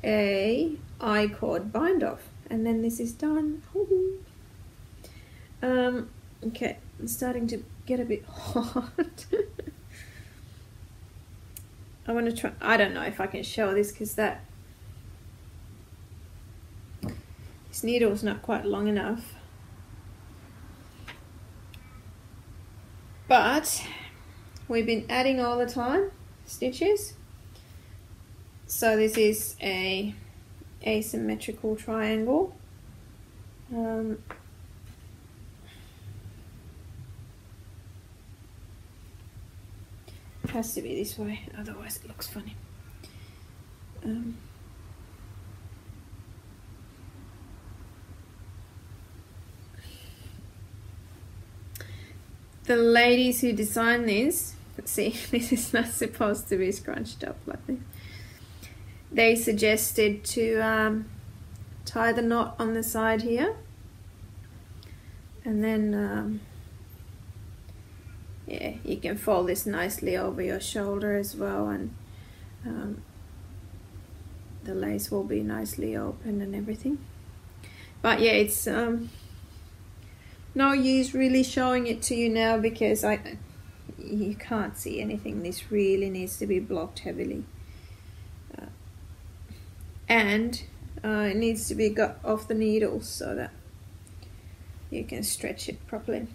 a I-cord bind off, and then this is done. Okay, I'm starting to get a bit hot. I want to try, I don't know if I can show this because this needle's not quite long enough, but we've been adding all the time stitches. So this is a asymmetrical triangle. It has to be this way, otherwise it looks funny. The ladies who designed this, let's see, this is not supposed to be scrunched up like this. They suggested to tie the knot on the side here, and then yeah, you can fold this nicely over your shoulder as well, and the lace will be nicely open and everything. But yeah, it's no use really showing it to you now because you can't see anything. This really needs to be blocked heavily, and it needs to be got off the needles so that you can stretch it properly.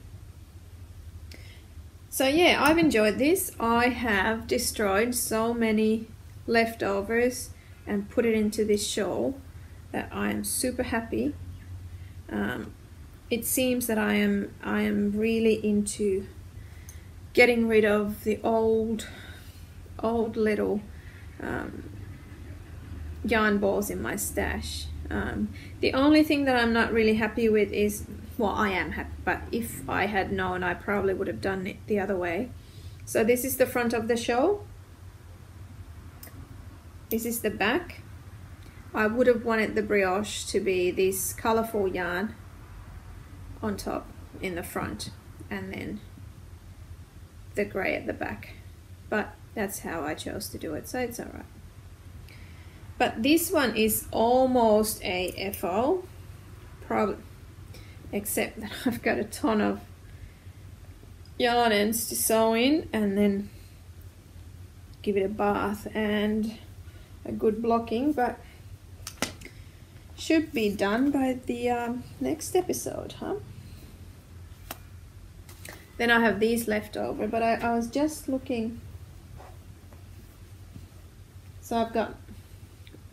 So yeah, I've enjoyed this. I have destroyed so many leftovers and put it into this shawl that I am super happy. It seems that I am really into getting rid of the old little yarn balls in my stash. The only thing that I'm not really happy with is, well, I am happy, but if I had known, I probably would have done it the other way. So this is the front of the shawl. This is the back. I would have wanted the brioche to be this colorful yarn on top in the front, and then the grey at the back. But that's how I chose to do it, so it's alright. But this one is almost a FO, probably, except that I've got a ton of yarn ends to sew in and then give it a bath and a good blocking, but should be done by the next episode, huh? Then I have these left over, but I was just looking. So I've got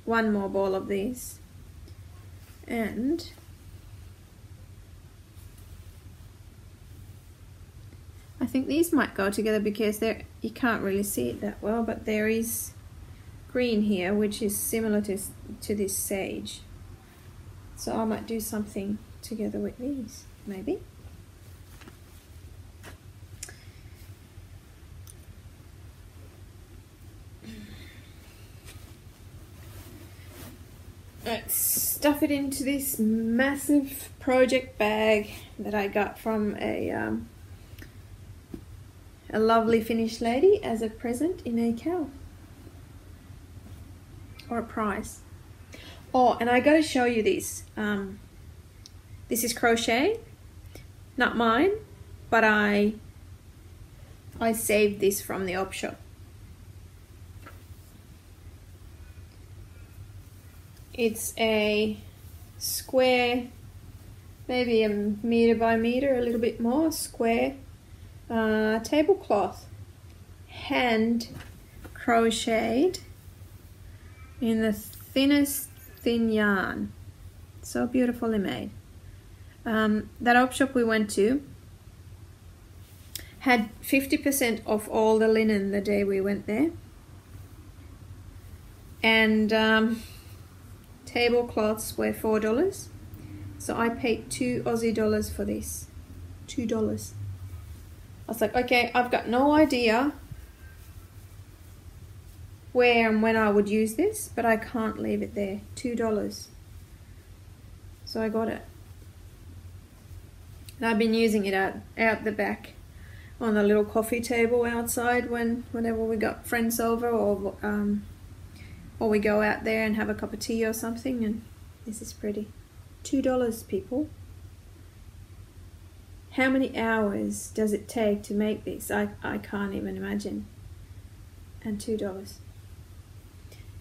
one more ball of these, and I think these might go together because you can't really see it that well, but there is green here which is similar to this sage, so I might do something together with these, maybe. Let's stuff it into this massive project bag that I got from a lovely Finnish lady as a present in a cowl, or a prize. Oh, and I gotta show you this. This is crochet, not mine, but I saved this from the op shop. It's a square, maybe a meter by meter, a little bit more, square tablecloth, hand crocheted in the thinnest thin yarn. So beautifully made. That op shop we went to had 50% off all the linen the day we went there. And tablecloths were $4. So I paid $2 Aussie for this. $2. I was like, okay, I've got no idea where and when I would use this, but I can't leave it there. $2. So I got it. And I've been using it out the back on the little coffee table outside whenever we got friends over, or we go out there and have a cup of tea or something. And this is pretty. $2, people. How many hours does it take to make this? I can't even imagine. And $2.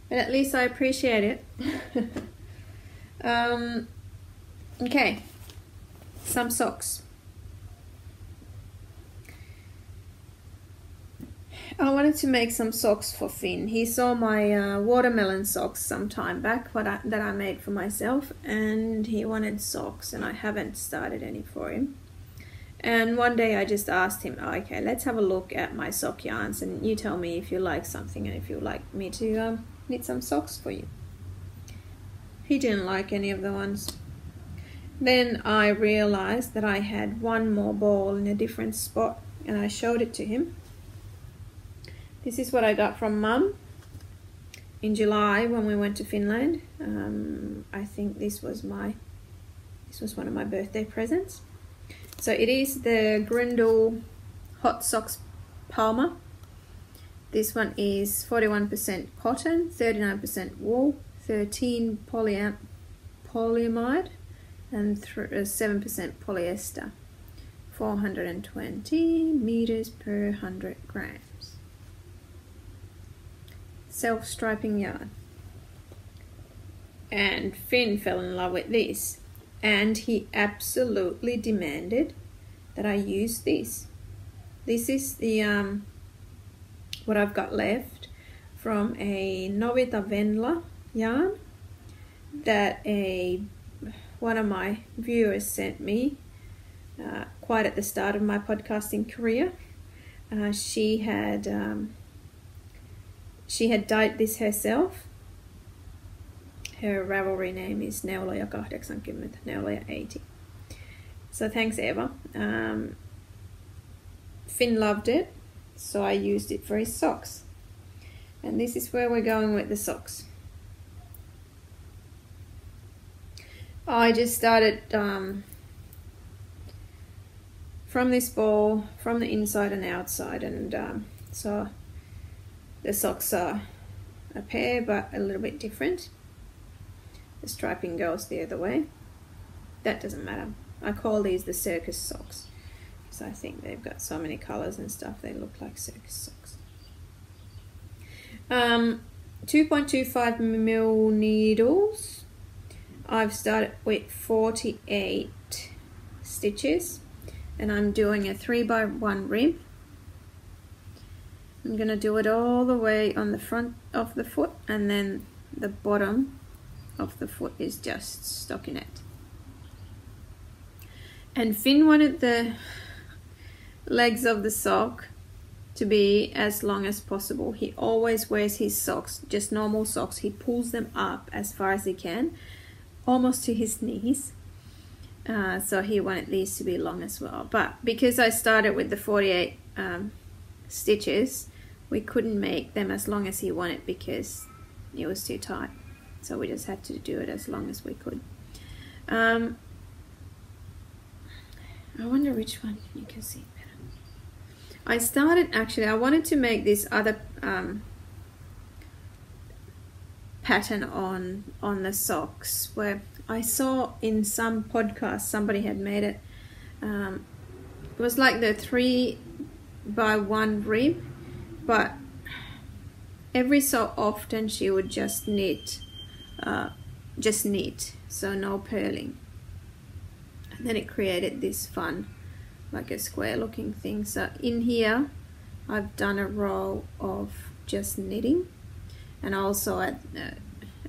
But at least I appreciate it. Okay, some socks. I wanted to make some socks for Finn. He saw my watermelon socks some time back that I made for myself, and he wanted socks, and I haven't started any for him. And one day I just asked him, oh, okay, let's have a look at my sock yarns, and you tell me if you like something and if you like me to knit some socks for you. He didn't like any of the ones. Then I realized that I had one more ball in a different spot, and I showed it to him. This is what I got from Mum in July when we went to Finland. I think this was one of my birthday presents. So it is the Grindle Hot Socks Palmer. This one is 41% cotton, 39% wool, 13 polyamide, and 7% polyester. 420 meters per 100 grams. Self-striping yarn. And Finn fell in love with this, and he absolutely demanded that I use this. This is the what I've got left from a Novita Vendla yarn that one of my viewers sent me quite at the start of my podcasting career. She had dyed this herself. Her Ravelry name is Neuloja 80, Neuloja 80. So thanks, Eva. Finn loved it, so I used it for his socks. And this is where we're going with the socks. I just started from this ball, from the inside and outside, and so the socks are a pair but a little bit different. The striping goes the other way. That doesn't matter. I call these the circus socks because I think they've got so many colors and stuff, they look like circus socks. 2.25 mil needles. I've started with 48 stitches, and I'm doing a 3x1 rib. I'm gonna do it all the way on the front of the foot, and then the bottom of the foot is just stockinette. And Finn wanted the legs of the sock to be as long as possible. He always wears his socks, just normal socks. He pulls them up as far as he can, almost to his knees. So he wanted these to be long as well. But because I started with the 48 stitches, we couldn't make them as long as he wanted because it was too tight. So we just had to do it as long as we could. I wonder which one you can see better. I wanted to make this other pattern on the socks, where I saw in some podcast somebody had made it. It was like the 3x1 rib, but every so often she would just knit, so no purling. And then it created this fun, like a square looking thing. So in here I've done a row of just knitting, and also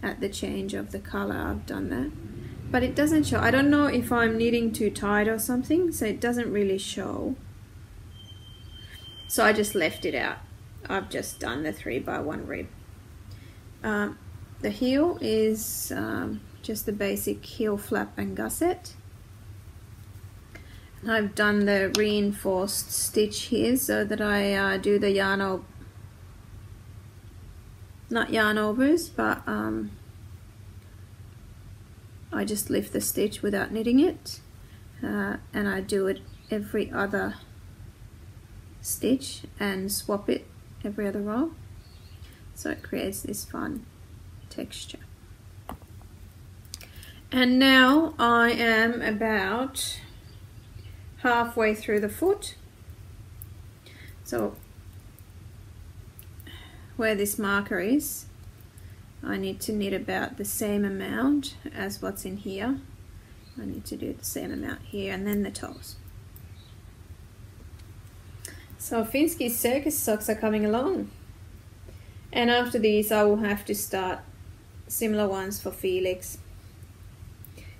at the change of the color. I've done that, but it doesn't show. I don't know if I'm knitting too tight or something, so it doesn't really show. So I just left it out. I've just done the 3x1 rib. The heel is just the basic heel flap and gusset. And I've done the reinforced stitch here so that I do the yarn not yarn overs, but I just lift the stitch without knitting it, and I do it every other stitch and swap it every other row, so it creates this fun texture. And now I am about halfway through the foot, so where this marker is, I need to knit about the same amount as what's in here. I need to do the same amount here, and then the toes. So Finsky's circus socks are coming along, and after these I will have to start similar ones for Felix.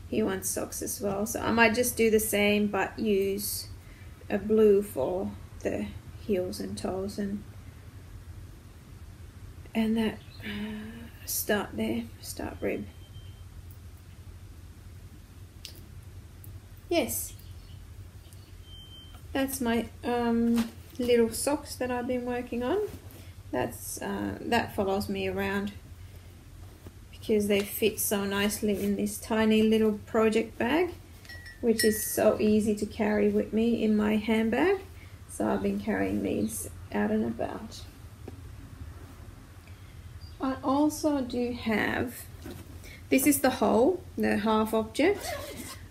He wants socks as well, so I might just do the same but use a blue for the heels and toes, and that start rib. Yes, that's my little socks that I've been working on. That follows me around because they fit so nicely in this tiny little project bag, which is so easy to carry with me in my handbag. So I've been carrying these out and about. I also do have, this is the whole, the half object.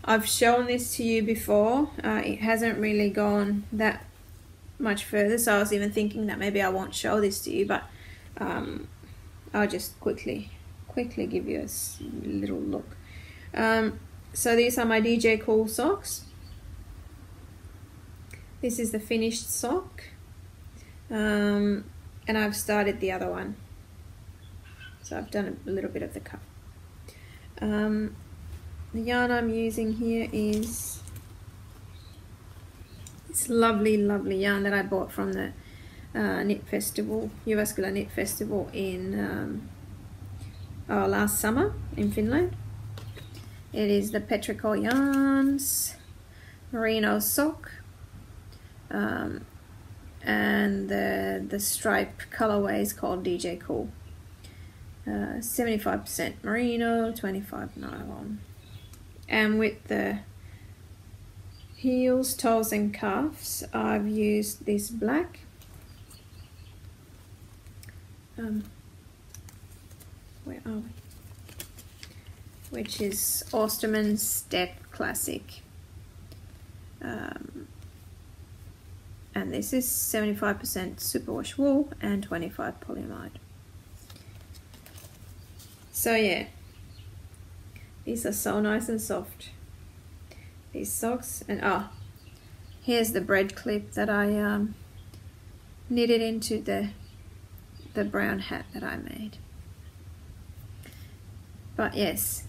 I've shown this to you before. It hasn't really gone that much further, so I was even thinking that maybe I won't show this to you, but I'll just quickly give you a little look. So these are my DJ Cool socks. This is the finished sock, and I've started the other one. So I've done a little bit of the cuff. The yarn I'm using here is this lovely yarn that I bought from the knit festival, Jyväskylä Knit Festival in last summer in Finland. It is the Petrichor yarns merino sock, and the stripe colorway is called DJ Cool. 75% merino, 25 nylon. And with the heels, toes and cuffs, I've used this black. Where are we? Which is Osterman Step Classic. And this is 75% superwash wool and 25 polyamide. So yeah, these are so nice and soft, these socks. And here's the bread clip that I knitted into the brown hat that I made. But yes,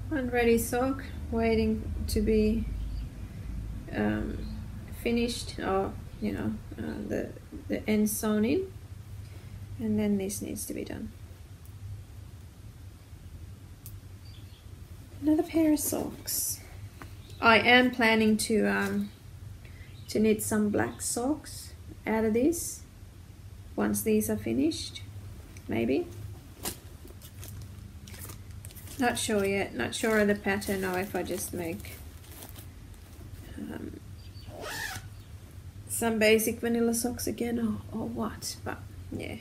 unready sock waiting to be finished, or the end sewn in. And then this needs to be done. Another pair of socks. I am planning to knit some black socks out of this once these are finished, maybe. Not sure yet. Not sure of the pattern, or if I just make some basic vanilla socks again, or what. But yeah,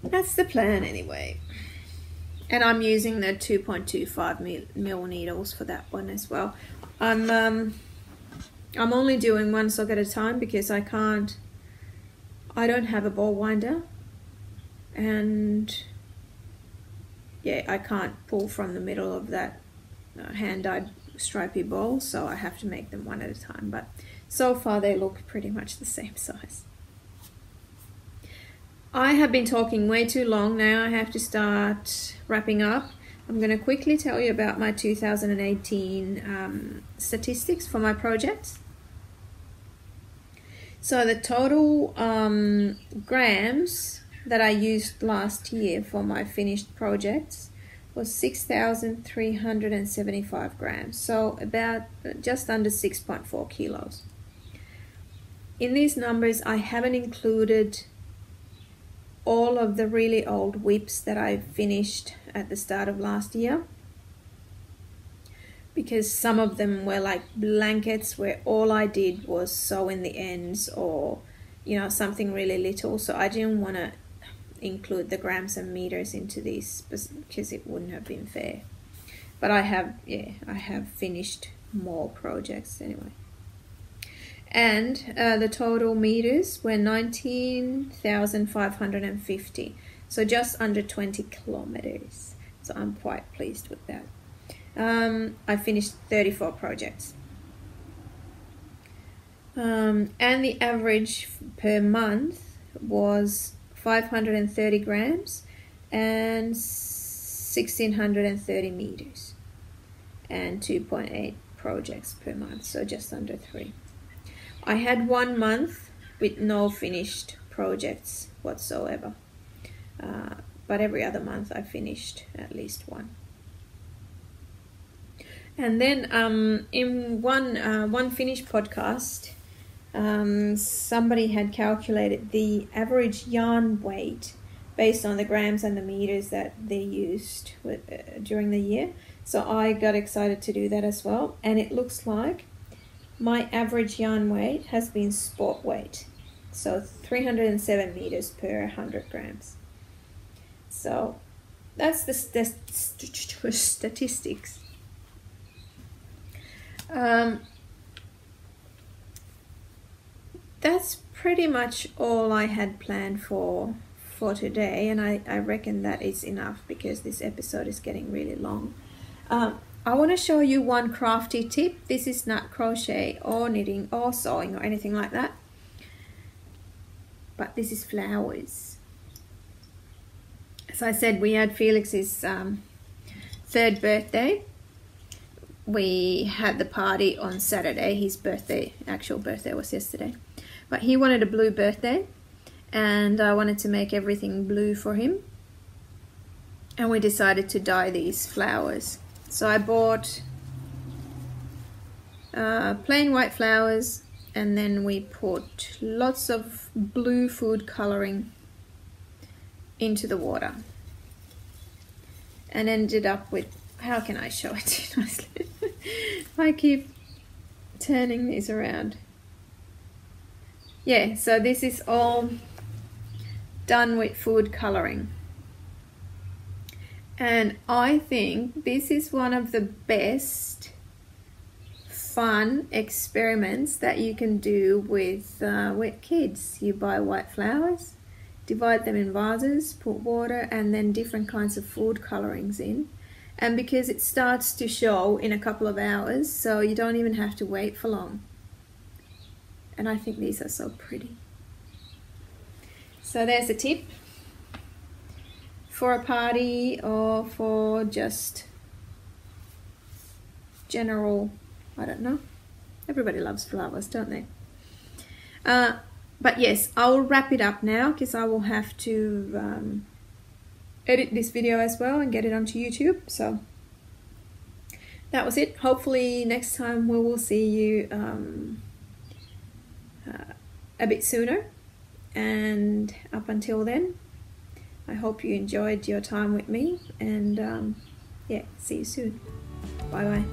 that's the plan anyway. And I'm using the 2.25 mil needles for that one as well. I'm only doing one sock at a time because I don't have a ball winder, and yeah, I can't pull from the middle of that hand-dyed stripy ball, so I have to make them one at a time. But so far they look pretty much the same size. I have been talking way too long now. I have to start wrapping up. I'm going to quickly tell you about my 2018 statistics for my projects. So the total grams that I used last year for my finished projects was 6,375 grams. So about just under 6.4 kilos. In these numbers, I haven't included all of the really old whips that I finished at the start of last year, because some of them were like blankets where all I did was sew in the ends, or something really little. So I didn't want to include the grams and meters into these because it wouldn't have been fair. But I have finished more projects anyway. And the total meters were 19,550, so just under 20 kilometers. So I'm quite pleased with that. I finished 34 projects. And the average per month was 530 grams and 1,630 meters, and 2.8 projects per month, so just under 3. I had 1 month with no finished projects whatsoever, but every other month I finished at least one. And then in one finished podcast, somebody had calculated the average yarn weight based on the grams and the meters that they used during the year. So I got excited to do that as well, and it looks like my average yarn weight has been sport weight, so 307 meters per 100 grams. So that's the statistics. That's pretty much all I had planned for today, and I reckon that is enough because this episode is getting really long. I want to show you one crafty tip. This is not crochet or knitting or sewing or anything like that, but this is flowers. As I said, we had Felix's 3rd birthday. We had the party on Saturday. His actual birthday was yesterday, but he wanted a blue birthday, and I wanted to make everything blue for him, and we decided to dye these flowers. So I bought plain white flowers, and then we put lots of blue food coloring into the water, and ended up with, how can I show it nicely? I keep turning these around. Yeah, so this is all done with food coloring. And I think this is one of the best fun experiments that you can do with kids. You buy white flowers, divide them in vases, put water, and then different kinds of food colorings in. And because it starts to show in a couple of hours, so you don't even have to wait for long. And I think these are so pretty. So there's a tip for a party or for just general, I don't know. Everybody loves flowers, don't they? But yes, I'll wrap it up now because I will have to edit this video as well and get it onto YouTube. So that was it. Hopefully next time we will see you a bit sooner. And up until then, I hope you enjoyed your time with me, and yeah, see you soon. Bye bye.